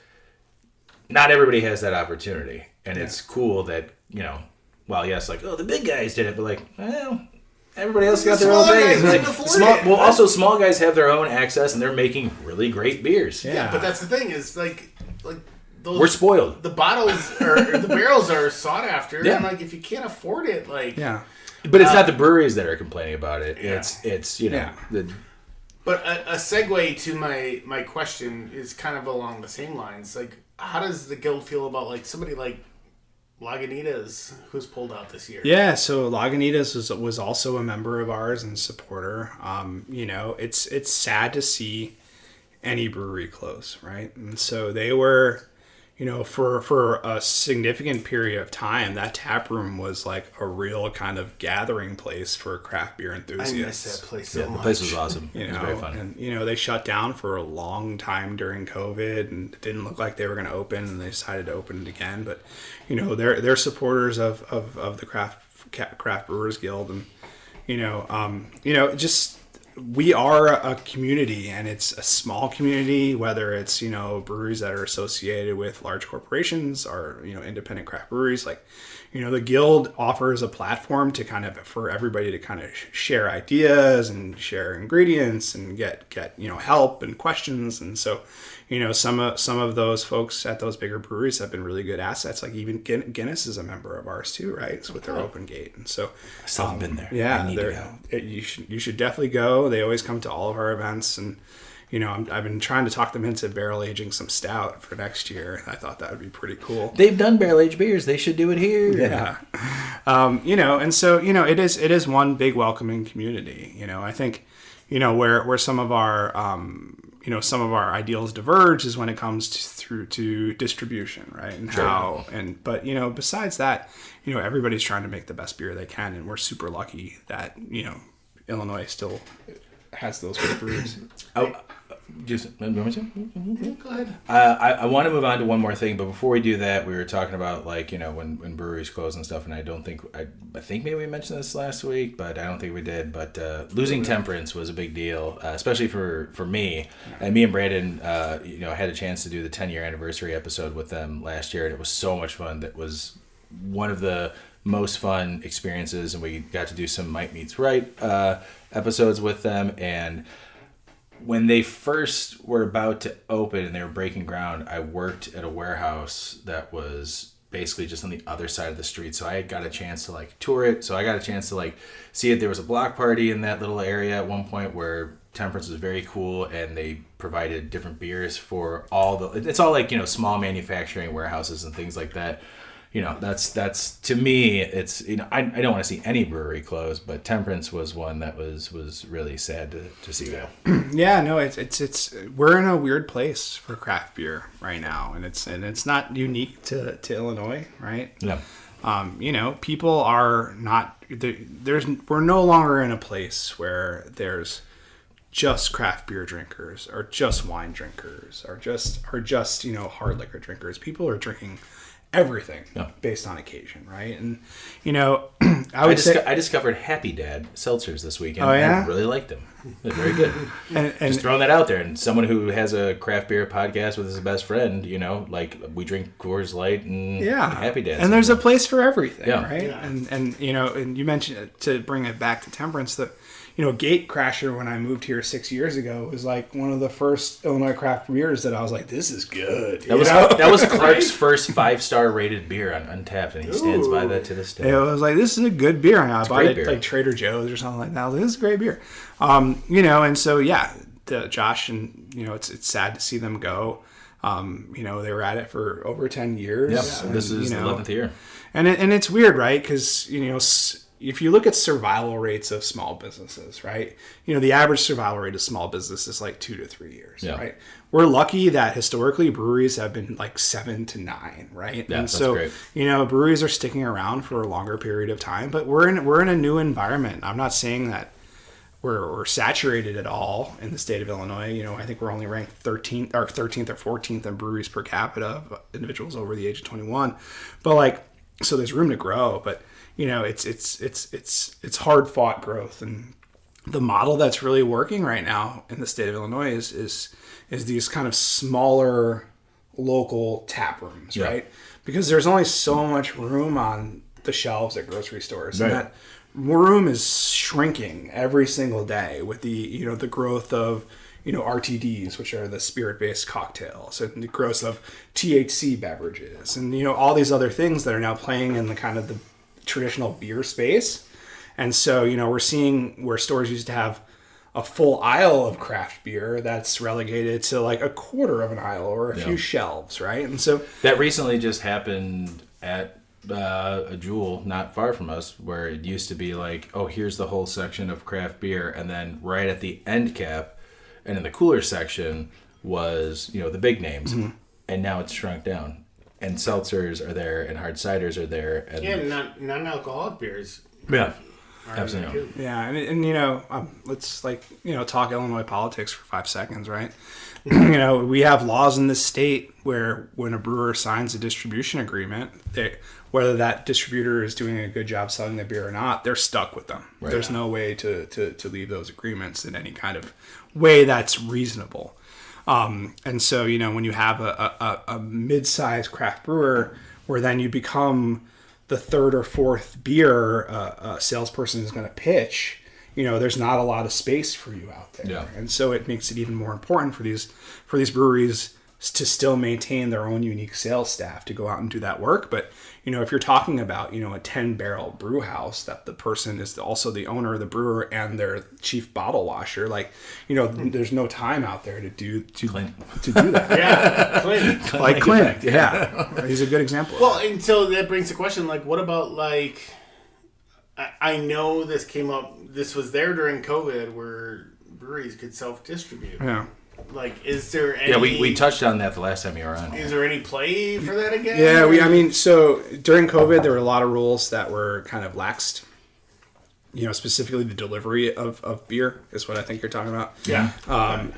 Not everybody has that opportunity. And it's cool that, you know, well, yes, like, oh, the big guys did it, but like, well, everybody else got their own thing. Like, also small guys have their own access, and they're making really great beers. Yeah, but that's the thing is like those. We're spoiled. The bottles or the barrels are sought after, and like if you can't afford it, like But it's not the breweries that are complaining about it. Yeah. It's you know. Yeah. But a segue to my question is kind of along the same lines. Like, how does the guild feel about like somebody like Lagunitas, who's pulled out this year? Yeah, so Lagunitas was also a member of ours and supporter. You know, it's sad to see any brewery close, right? And so they were, you know, for a significant period of time, that tap room was like a real kind of gathering place for craft beer enthusiasts. I miss that place so much. The place was awesome. You know, it was very fun. And, you know, they shut down for a long time during COVID and it didn't look like they were going to open, and they decided to open it again. But, you know, they're supporters of the Craft Brewers Guild, and, you know, just we are a community, and it's a small community, whether it's, you know, breweries that are associated with large corporations or, you know, independent craft breweries. Like, you know, the guild offers a platform to kind of, for everybody to kind of share ideas and share ingredients and get, you know, help and questions. And so, you know, some of those folks at those bigger breweries have been really good assets. Like even Guinness is a member of ours too, right? It's with their open gate. And so I still haven't been there. Yeah, you should definitely go They always come to all of our events, and I've been trying to talk them into barrel aging some stout for next year. I thought that would be pretty cool. They've done barrel aged beers. They should do it here. Yeah. And so it is one big welcoming community. I think where some of our ideals diverge is when it comes to distribution, right? And how but besides that, everybody's trying to make the best beer they can, and we're super lucky that Illinois still has those great brews. Go ahead. I want to move on to one more thing, but before we do that, we were talking about when breweries close and stuff, and I think maybe we mentioned this last week, but I don't think we did. But losing Temperance was a big deal, especially for me. And me and Brandon, had a chance to do the 10-year anniversary episode with them last year, and it was so much fun. That was one of the most fun experiences, and we got to do some Might Meets Right episodes with them. And when they first were about to open and they were breaking ground, I worked at a warehouse that was basically just on the other side of the street. So I got a chance to tour it. So I got a chance to see it. There was a block party in that little area at one point where Temperance was very cool, and they provided different beers for it's all small manufacturing warehouses and things like that. That's to me, it's, I don't want to see any brewery close, but Temperance was one that was really sad to see that. Yeah, no, it's we're in a weird place for craft beer right now, and it's not unique to Illinois, right? Yeah. People are not we're no longer in a place where there's just craft beer drinkers or just wine drinkers or just hard liquor drinkers. People are drinking everything based on occasion, right? And I discovered Happy Dad seltzers this weekend. Oh, yeah? I really liked them. They're very good. and just throwing that out there. And someone who has a craft beer podcast with his best friend, we drink Coors Light and Happy Dad. And there's a place for everything, right? Yeah. And you mentioned, to bring it back to Temperance, that Gatecrasher, when I moved here 6 years ago, was one of the first Illinois craft beers that I was like, this is good. That was Clark's first 5-star rated beer on Untappd, and he stands by that to this day. It was like, this is a good beer. And I bought it at Trader Joe's or something like that. I was like, this is a great beer. And so Josh, and it's sad to see them go. They were at it for over 10 years. Yep. And this is the 11th year. And it's weird, right? Because if you look at survival rates of small businesses, right? The average survival rate of small business is 2 to 3 years, right? We're lucky that historically breweries have been 7 to 9, right? Yeah, and so, great. Breweries are sticking around for a longer period of time, but we're in a new environment. I'm not saying that we're saturated at all in the state of Illinois. I think we're only ranked 13th or 14th in breweries per capita of individuals over the age of 21. But so there's room to grow, but it's hard fought growth, and the model that's really working right now in the state of Illinois is these kind of smaller local tap rooms, right? Because there's only so much room on the shelves at grocery stores, and that room is shrinking every single day with the the growth of RTDs, which are the spirit-based cocktails, and the growth of THC beverages, and all these other things that are now playing in the kind of the traditional beer space. And so we're seeing where stores used to have a full aisle of craft beer that's relegated to a quarter of an aisle or a few shelves, right? And so that recently just happened at a Jewel not far from us, where it used to be here's the whole section of craft beer, and then right at the end cap and in the cooler section was the big names, and now it's shrunk down. And seltzers are there, and hard ciders are there, and non-alcoholic beers. Yeah, absolutely. Yeah, and let's talk Illinois politics for 5 seconds, right? We have laws in this state where when a brewer signs a distribution agreement, whether that distributor is doing a good job selling the beer or not, they're stuck with them. Right. There's no way to leave those agreements in any kind of way that's reasonable. And so, when you have a mid-sized craft brewer where then you become the third or fourth beer a salesperson is going to pitch, there's not a lot of space for you out there. Yeah. And so it makes it even more important for these breweries to still maintain their own unique sales staff to go out and do that work. But, if you're talking about, a 10-barrel brew house that the person is also the owner, the brewer, and their chief bottle washer, there's no time out there to do that. Yeah, Clint. Like Clint, yeah. He's a good example. Well, and so that brings the question, what about, I know this came up, this was there during COVID where breweries could self-distribute. Yeah. Is there any... Yeah, we touched on that the last time you were on. Is there any play for that again? Yeah, so during COVID, there were a lot of rules that were kind of laxed. Specifically the delivery of beer is what I think you're talking about. Yeah.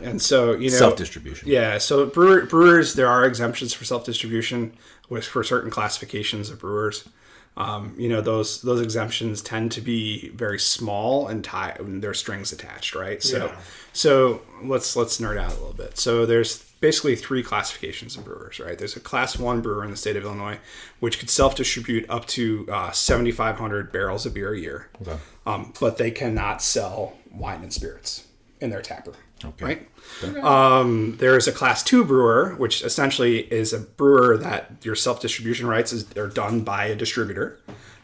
And so, self-distribution. Yeah, so brewers, there are exemptions for self-distribution for certain classifications of brewers. Those exemptions tend to be very small and there's strings attached, right? So let's nerd out a little bit. So there's basically 3 classifications of brewers, right? There's a class 1 brewer in the state of Illinois, which could self-distribute up to 7,500 barrels of beer a year. Okay. But they cannot sell wine and spirits in their taproom. Okay. Right? Okay. There's a class 2 brewer, which essentially is a brewer that your self-distribution rights are done by a distributor,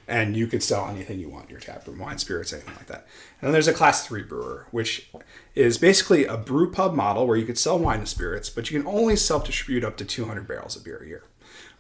and you could sell anything you want in your taproom, wine, spirits, anything like that. And then there's a class 3 brewer, which is basically a brew pub model where you could sell wine and spirits, but you can only self-distribute up to 200 barrels of beer a year,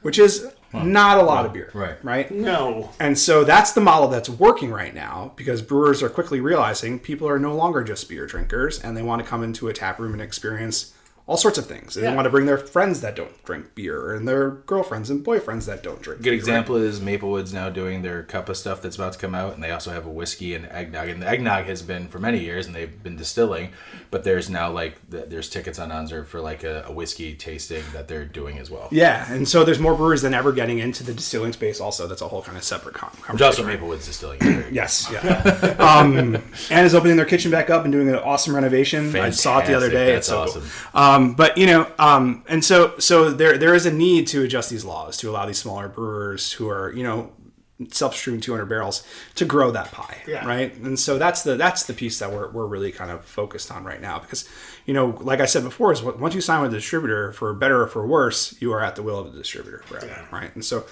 which is not a lot of beer. Right? No. And so that's the model that's working right now because brewers are quickly realizing people are no longer just beer drinkers and they want to come into a tap room and experience all sorts of things. They want to bring their friends that don't drink beer and their girlfriends and boyfriends that don't drink beer. Good example is Maplewood's now doing their cup of stuff that's about to come out, and they also have a whiskey and eggnog. And the eggnog has been for many years, and they've been distilling, but there's now there's tickets on Unzer for a whiskey tasting that they're doing as well. Yeah, and so there's more brewers than ever getting into the distilling space. Also, that's a whole kind of separate conversation. Which also Maplewood's distilling. Yes, yeah. And is opening their kitchen back up and doing an awesome renovation. Fantastic. I saw it the other day. That's it's so awesome. Cool. And so there is a need to adjust these laws to allow these smaller brewers who are, self-distributing 200 barrels to grow that pie, right? And so that's the piece that we're really kind of focused on right now because, like I said before, is once you sign with a distributor, for better or for worse, you are at the will of the distributor forever, right? And so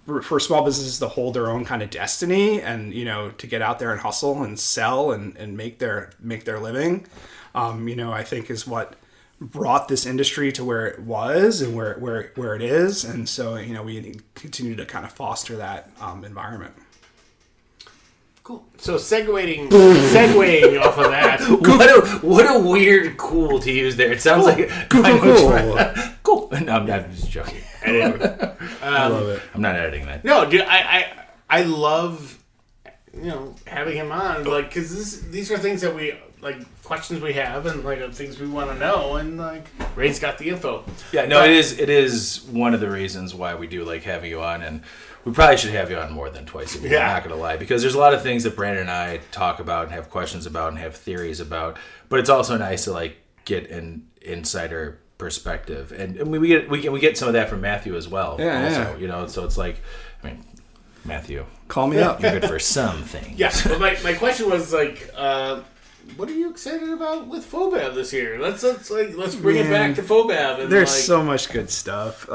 for small businesses to hold their own kind of destiny and, to get out there and hustle and sell and make their living, I think is what brought this industry to where it was and where it is, and so we continue to kind of foster that environment. Cool. So segueing off of that, what a weird cool to use there. It sounds like cool. No, I'm just joking. I love it. I'm not editing that. No, dude, I love having him on because these are things that we questions we have and things we want to know, and Ray's got the info. Yeah, no, it is one of the reasons why we do like having you on, and we probably should have you on more than twice a week. I'm not going to lie, because there's a lot of things that Brandon and I talk about and have questions about and have theories about, but it's also nice to get an insider perspective, and we get some of that from Matthew as well. Also, so it's Matthew, call me up. You're good for some things. Yeah, but my question was what are you excited about with FOBAB this year? Let's bring it back to FOBAB. And there's so much good stuff.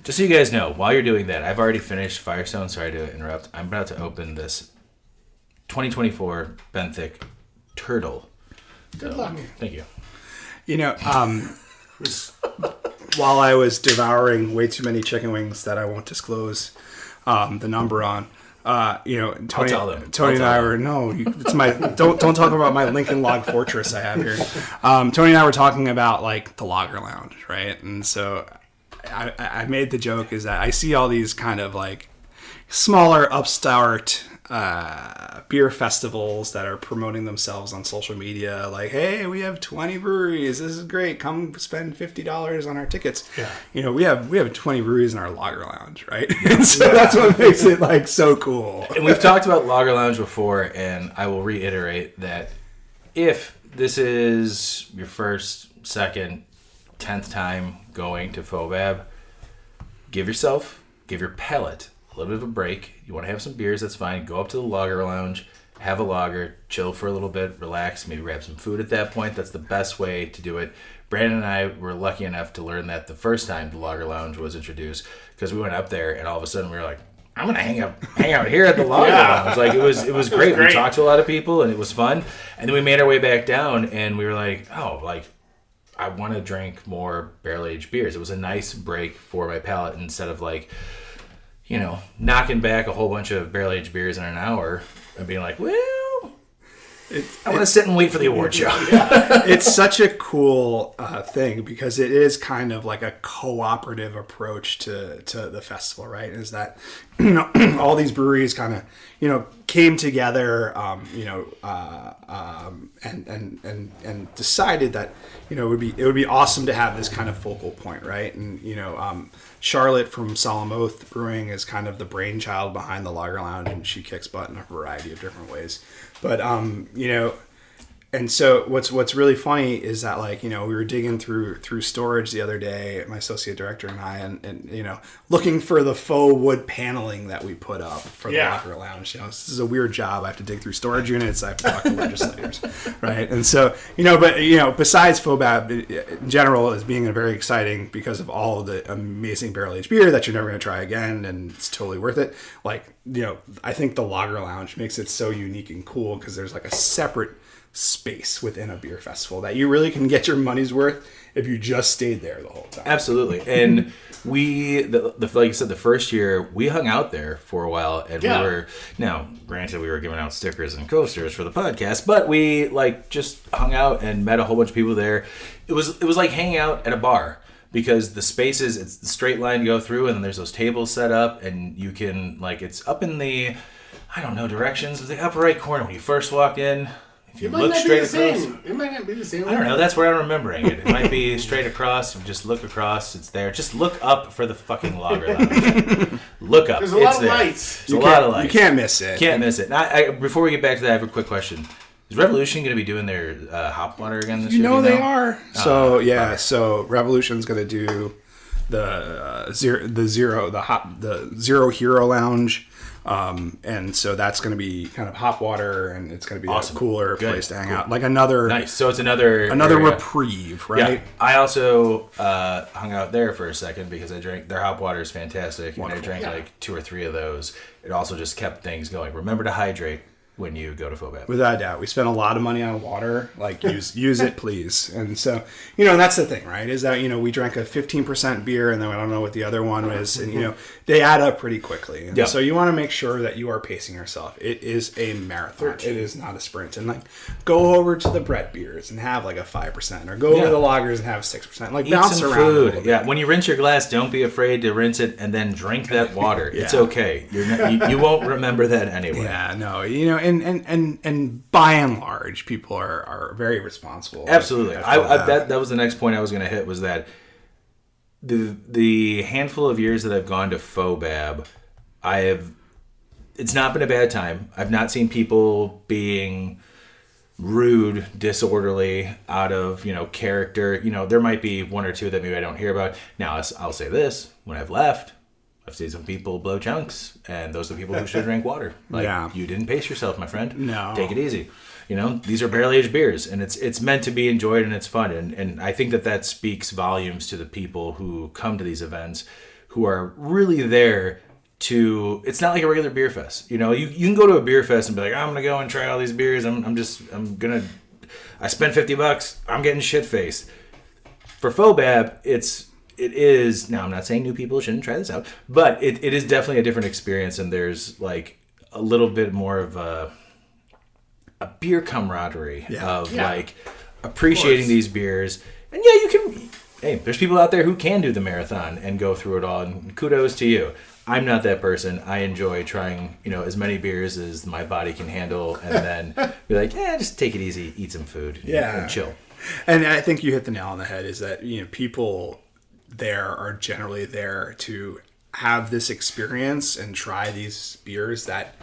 Just so you guys know, while you're doing that, I've already finished Firestone. Sorry to interrupt. I'm about to open this 2024 Benthic Turtle. Good luck. Thank you. While I was devouring way too many chicken wings that I won't disclose the number on. Tony and I were it's my don't talk about my Lincoln Log Fortress I have here. Tony and I were talking about the Lager Lounge, right? And so I made the joke is that I see all these kind of smaller upstart beer festivals that are promoting themselves on social media, hey, we have 20 breweries, this is great, come spend $50 on our tickets. We have 20 breweries in our Lager Lounge, right? And so that's what makes it so cool. And we've talked about Lager Lounge before, and I will reiterate that if this is your first, second, 10th time going to FOBAB, give your palate a little bit of a break. You want to have some beers, that's fine. Go up to the Lager Lounge have a lager, chill for a little bit, relax, maybe grab some food at that point. That's the best way to do it. Brandon and I were lucky enough to learn that the first time the Lager Lounge was introduced, because we went up there and all of a sudden we were like, I'm gonna hang out here at the Lager Lounge. Like it was great. We talked to a lot of people and it was fun. And then we made our way back down and we were like, oh, like I want to drink more barrel-aged beers. It was a nice break for my palate instead of like, you know, knocking back a whole bunch of barrel-aged beers in an hour and being like, well, I want to sit and wait for the award show. It's such a cool thing because it is kind of like a cooperative approach to the festival, right? Is that, you know, all these breweries kind of, you know, came together, and decided that, you know, it would be awesome to have this kind of focal point, right? And, you know, Charlotte from Solemn Oath Brewing is kind of the brainchild behind the Lager Lounge, and she kicks butt in a variety of different ways. But you know, and so what's really funny is that, like, you know, we were digging through storage the other day, my associate director and I, and you know, looking for the faux wood paneling that we put up for the Lager Lounge. You know, this is a weird job. I have to dig through storage units. I have to talk to legislators, right? And so, you know, but you know, besides FOBAB in general is being very exciting because of all of the amazing barrel-aged beer that you're never going to try again, and it's totally worth it. Like, you know, I think the Lager Lounge makes it so unique and cool because there's like a separate space within a beer festival that you really can get your money's worth if you just stayed there the whole time. Absolutely. And we, like I said, the first year we hung out there for a while, and we were, now granted we were giving out stickers and coasters for the podcast, but we like just hung out and met a whole bunch of people there. It was like hanging out at a bar, because the spaces, it's the straight line to go through, and then there's those tables set up, and you can, like, it's up in the, I don't know, directions of the upper right corner when you first walk in. If you look straight across, it might not be the same. I don't know. That's where I'm remembering it. It might be straight across. You just look across. It's there. Just look up for the fucking Lager Lounge. Look up. There's a lot of lights. There's a lot of lights. You can't miss it. Can't miss it. Now, before we get back to that, I have a quick question. Is Revolution going to be doing their hop water again this year? You know they are. So so Revolution's going to do the Zero Hero Lounge. And so that's going to be kind of hop water, and it's going to be a cooler place to hang out. Like another nice. So it's another reprieve, right? Yeah. I also hung out there for a second because I drank their hop water is fantastic, wonderful. And I drank like 2 or 3 of those. It also just kept things going. Remember to hydrate when you go to FOBAB. Without a doubt. We spent a lot of money on water. Like, use it, please. And so, you know, and that's the thing, right? Is that, you know, we drank a 15% beer, and then I don't know what the other one was. And, you know, they add up pretty quickly. And so you want to make sure that you are pacing yourself. It is a marathon. It is not a sprint. And, like, go over to the Brett beers and have, like, a 5%. Or go over to the lagers and have 6%. Like, bounce around food. a little bit. Yeah, when you rinse your glass, don't be afraid to rinse it and then drink that water. It's okay. You won't remember that anyway. Yeah, no. You know, and by and large, people are very responsible. Absolutely. That was the next point I was going to hit, was that the handful of years that I've gone to FOBAB, it's not been a bad time. I've not seen people being rude, disorderly, out of, you know, character. You know, there might be 1 or 2 that maybe I don't hear about. Now, I'll say this, when I've left, I've seen some people blow chunks, and those are the people who should drink water. Like, you didn't pace yourself, my friend. No. Take it easy. You know, these are barrel-aged beers, and it's meant to be enjoyed, and it's fun. And I think that speaks volumes to the people who come to these events, who are really there to... It's not like a regular beer fest. You know, you can go to a beer fest and be like, I'm going to go and try all these beers. I spent $50. I'm getting shit-faced. For FOBAB, it is, now I'm not saying new people shouldn't try this out, but it is definitely a different experience, and there's like a little bit more of a beer camaraderie like appreciating these beers. And there's people out there who can do the marathon and go through it all, and kudos to you. I'm not that person. I enjoy trying, you know, as many beers as my body can handle, and then be like, just take it easy, eat some food, and chill. And I think you hit the nail on the head, is that, you know, people there are generally there to have this experience and try these beers that,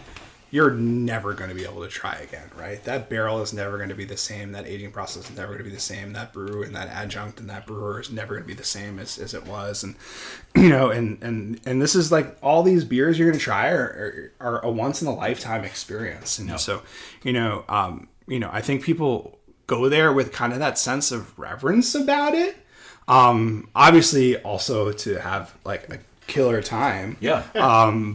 you're never going to be able to try again, right? That barrel is never going to be the same. That aging process is never going to be the same. That brew and that adjunct and that brewer is never going to be the same as it was. And, and this is like all these beers you're going to try are a once in a lifetime experience. And so, I think people go there with kind of that sense of reverence about it. Obviously also to have like a killer time. Yeah.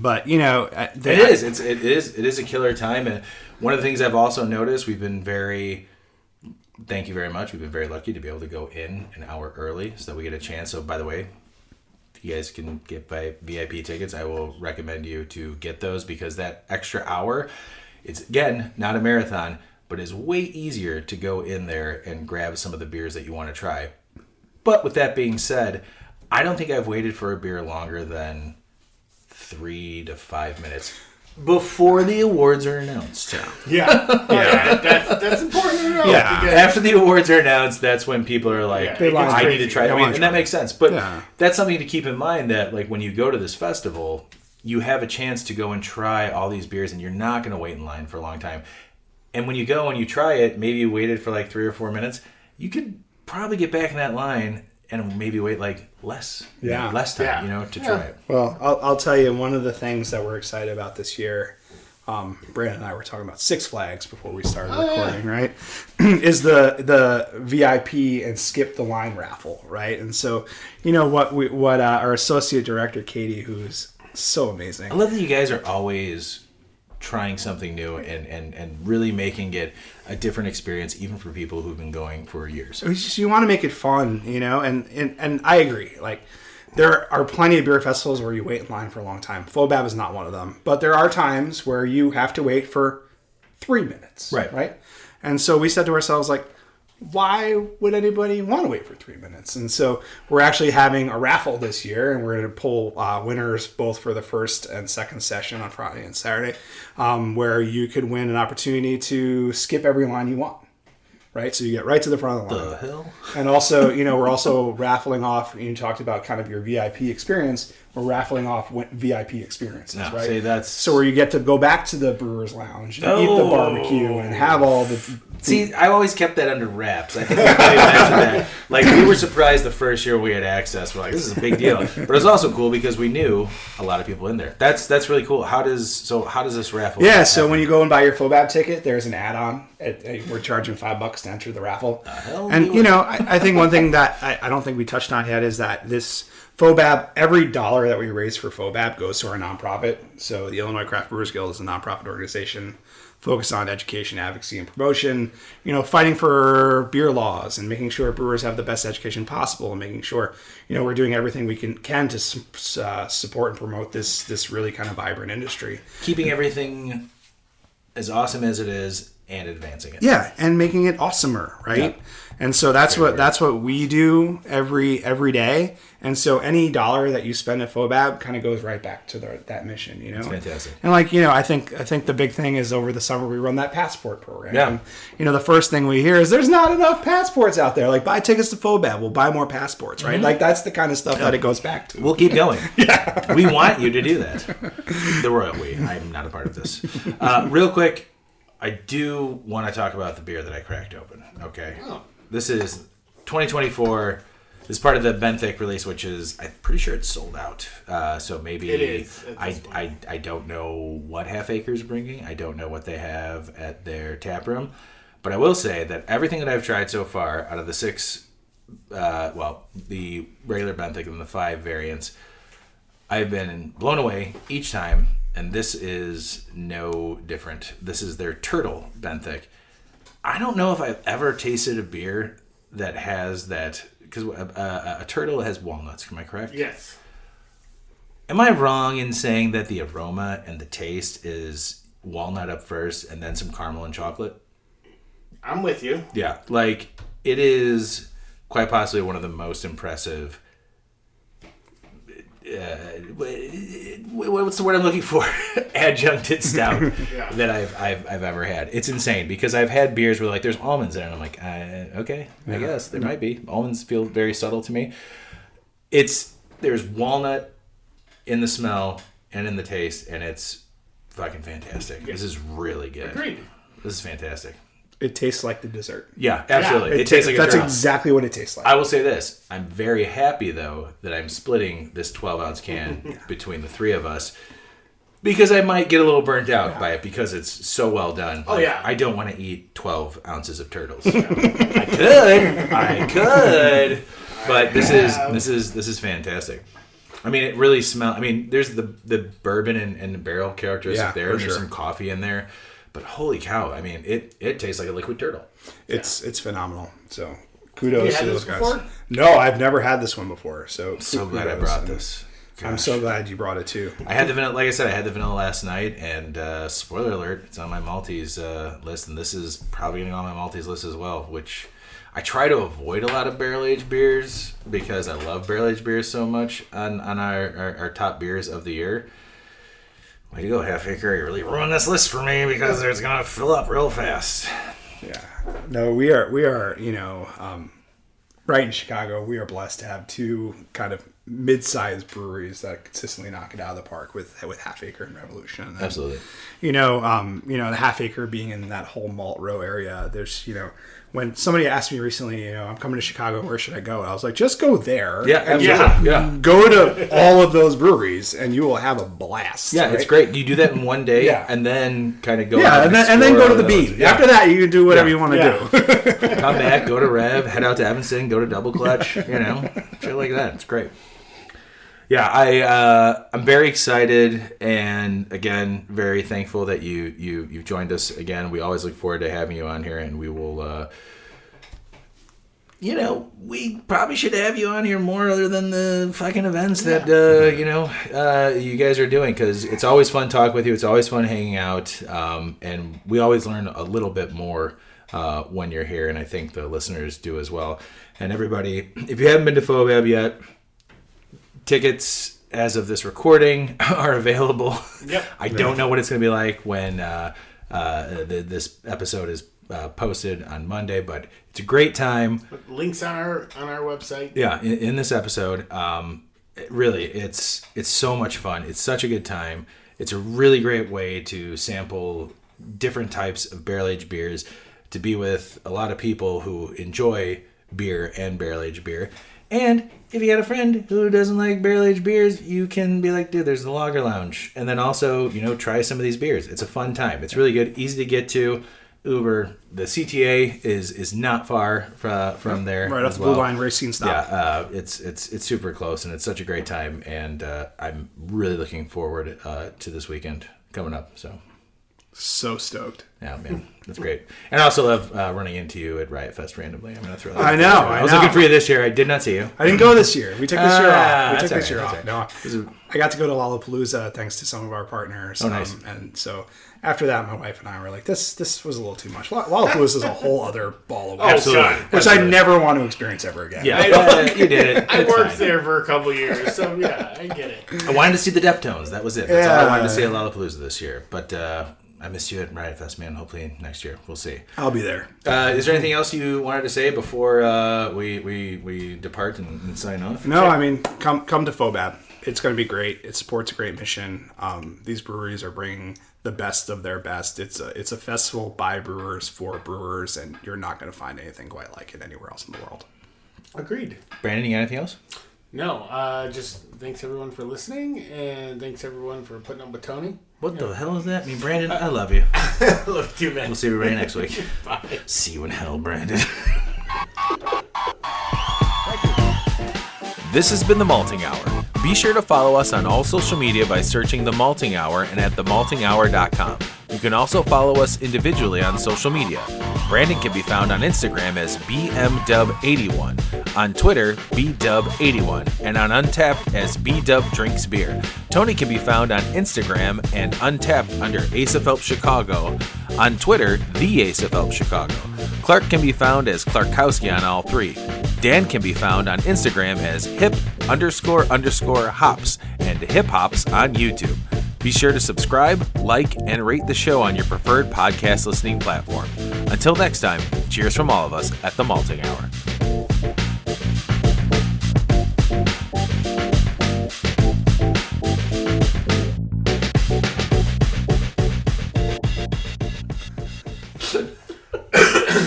But it is a killer time. And one of the things I've also noticed, thank you very much. We've been very lucky to be able to go in an hour early so that we get a chance. So by the way, if you guys can get VIP tickets, I will recommend you to get those, because that extra hour, it's again, not a marathon, but it's way easier to go in there and grab some of the beers that you want to try. But with that being said, I don't think I've waited for a beer longer than 3 to 5 minutes before the awards are announced. That's important to know. Yeah. After the awards are announced, that's when people are like, I need to try it. And that makes sense. But that's something to keep in mind, that like when you go to this festival, you have a chance to go and try all these beers, and you're not going to wait in line for a long time. And when you go and you try it, maybe you waited for like 3 or 4 minutes, you could probably get back in that line and maybe wait like less time, to try it. Well, I'll tell you, one of the things that we're excited about this year, Brandon and I were talking about Six Flags before we started recording, right? Is the VIP and skip the line raffle, right? And so, what our associate director Katie, who's so amazing. I love that you guys are always trying something new and really making it a different experience, even for people who've been going for years. It's just, you want to make it fun, and I agree. Like, there are plenty of beer festivals where you wait in line for a long time. FOBAB is not one of them, but there are times where you have to wait for 3 minutes, right? And so we said to ourselves, like, why would anybody want to wait for 3 minutes? And so we're actually having a raffle this year, and we're going to pull winners both for the first and second session on Friday and Saturday, where you could win an opportunity to skip every line you want. Right, so you get right to the front of the line. The hell? And also, we're also raffling off. You talked about kind of your VIP experience. We're raffling off VIP experiences, right? See, that's so where you get to go back to the Brewers Lounge and eat the barbecue and have all the. See, I always kept that under wraps. I think we mentioned that. Like, we were surprised the first year we had access. We're like, this is a big deal. But it was also cool because we knew a lot of people in there. That's really cool. How does this raffle? Yeah, so when you go and buy your FOBAB ticket, there's an add-on. We're charging $5 to enter the raffle. And I think one thing that I don't think we touched on yet is that this FOBAB, every dollar that we raise for FOBAB goes to our nonprofit. So the Illinois Craft Brewers Guild is a nonprofit organization focused on education, advocacy, and promotion, fighting for beer laws and making sure brewers have the best education possible, and making sure, we're doing everything we can to support and promote this really kind of vibrant industry. Keeping everything as awesome as it is and advancing it. Yeah, and making it awesomer, right? Yep. And so that's what we do every day. And so any dollar that you spend at FOBAB kind of goes right back to that mission, It's fantastic. And I think the big thing is over the summer we run that passport program. Yeah. And, the first thing we hear is there's not enough passports out there. Like, buy tickets to FOBAB, we'll buy more passports, right? Mm-hmm. Like, that's the kind of stuff that it goes back to. We'll keep going. Yeah. We want you to do that. The royal we. I'm not a part of this. Real quick, I do want to talk about the beer that I cracked open. Okay. Oh. This is 2024. This is part of the Benthic release, which is, I'm pretty sure it's sold out. So maybe it is. I don't know what Half Acre's bringing. I don't know what they have at their tap room. But I will say that everything that I've tried so far, out of the 6, the regular Benthic and the 5 variants, I've been blown away each time. And this is no different. This is their Turtle Benthic. I don't know if I've ever tasted a beer that has that, because a turtle has walnuts. Am I correct? Yes. Am I wrong in saying that the aroma and the taste is walnut up first and then some caramel and chocolate? I'm with you. Yeah, like, it is quite possibly one of the most impressive. What's the word I'm looking for? Adjuncted stout that I've ever had. It's insane because I've had beers where like there's almonds in it. And I'm like, okay, I guess there might be. Almonds feel very subtle to me. There's walnut in the smell and in the taste, and it's fucking fantastic. This is really good. Agreed. This is fantastic. It tastes like the dessert. Yeah, absolutely. It tastes like that's exactly what it tastes like. I will say this. I'm very happy, though, that I'm splitting this 12-ounce can between the three of us because I might get a little burnt out by it because it's so well done. Oh, yeah. I don't want to eat 12 ounces of turtles. I could. But this is fantastic. I mean, it really smells. I mean, there's the bourbon and barrel characteristic there. And there's some coffee in there. But holy cow! I mean, it tastes like a liquid turtle. It's phenomenal. So kudos to those guys. Before? No, I've never had this one before. So Glad I brought this. Gosh. I'm so glad you brought it too. I had the vanilla. Like I said, I had the vanilla last night, and spoiler alert, it's on my Maltese list, and this is probably going to go on my Maltese list as well. Which I try to avoid a lot of barrel aged beers because I love barrel aged beers so much on our top beers of the year. Way to go, Half Acre. You really ruined this list for me because it's going to fill up real fast. Yeah. No, we are, right in Chicago, we are blessed to have two kind of mid-sized breweries that consistently knock it out of the park with Half Acre and Revolution. And, Absolutely. The Half Acre being in that whole malt row area, there's, when somebody asked me recently, I'm coming to Chicago, where should I go? And I was like, just go there. Yeah, absolutely. Yeah. Go to all of those breweries, and you will have a blast. Yeah, right? It's great. You do that in one day, and then kind of go. Yeah, out and then go to the Bean. Yeah. After that, you can do whatever you want to do. Come back, go to Rev, head out to Evanston, go to Double Clutch. Shit like that. It's great. Yeah, I'm very excited, and again, very thankful that you've joined us again. We always look forward to having you on here, and we will. We probably should have you on here more other than the fucking events that you guys are doing, because it's always fun talking with you. It's always fun hanging out, and we always learn a little bit more when you're here, and I think the listeners do as well. And everybody, if you haven't been to FOBAB yet, tickets as of this recording are available. Yep. I don't know what it's going to be like when this episode is posted on Monday, but it's a great time. Links on our website. Yeah, in this episode, it's so much fun. It's such a good time. It's a really great way to sample different types of barrel-aged beers, to be with a lot of people who enjoy beer and barrel-aged beer. And if you got a friend who doesn't like barrel-aged beers, you can be like, dude, there's the Lager Lounge. And then also, try some of these beers. It's a fun time. It's really good, easy to get to. Uber, the CTA is not far from there. Right off the Blue Line Racing stop. Yeah, it's super close, and it's such a great time. And I'm really looking forward to this weekend coming up. So stoked. Yeah, man, that's great. And I also love running into you at Riot Fest randomly. I'm gonna throw that. I know. I was looking for you this year. I did not see you. I didn't go this year. We took this year off. We took that's this year all off. right. No, I got to go to Lollapalooza thanks to some of our partners. Oh, nice. And so after that, my wife and I were like, this was a little too much. Lollapalooza is a whole other ball of wax. Absolutely. Which I never want to experience ever again. Yeah, you did it. I It's worked fine. there for a couple years, so yeah, I get it. I wanted to see the Deftones. That was it. That's all I wanted to see at Lollapalooza this year. But I missed you at Riot Fest, man. Hopefully next year. We'll see. I'll be there. Is there anything else you wanted to say before we depart and sign off? No, I mean, come to FOBAB. It's going to be great. It supports a great mission. These breweries are bringing the best of their best. It's a festival by brewers for brewers, and you're not going to find anything quite like it anywhere else in the world. Agreed. Brandon, you got anything else? No, just thanks everyone for listening, and thanks everyone for putting up with Tony. What the hell is that? I mean, Brandon, I love you. Love you, man. We'll see everybody next week. Bye. See you in hell, Brandon. This has been The Malting Hour. Be sure to follow us on all social media by searching The Malting Hour and at themaltinghour.com. You can also follow us individually on social media. Brandon can be found on Instagram as BMDub81, on Twitter, BDub81, and on Untapped as BDubDrinksBeer. Tony can be found on Instagram and Untapped under Ace of Help Chicago, on Twitter, The Ace of Help Chicago. Clark can be found as Clarkowski on all three. Dan can be found on Instagram as hip__hops and hip hops on YouTube. Be sure to subscribe, like, and rate the show on your preferred podcast listening platform. Until next time, cheers from all of us at The Malting Hour.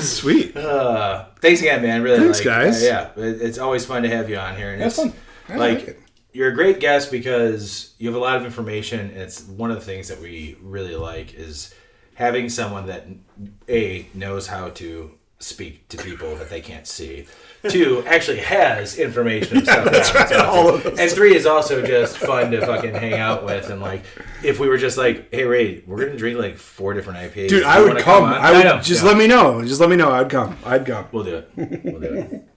Sweet. Thanks again, man. Really, Thanks, guys. It's always fun to have you on here. And That's fun. I like it. You're a great guest because you have a lot of information. And it's one of the things that we really like is having someone that knows how to speak to people that they can't see. 2, actually has information and stuff. That's right. All of those. And 3 is also just fun to fucking hang out with. And like, if we were just like, hey Ray, we're gonna drink like 4 different IPAs. Dude, I would come. Let me know. Just let me know. I'd come. We'll do it.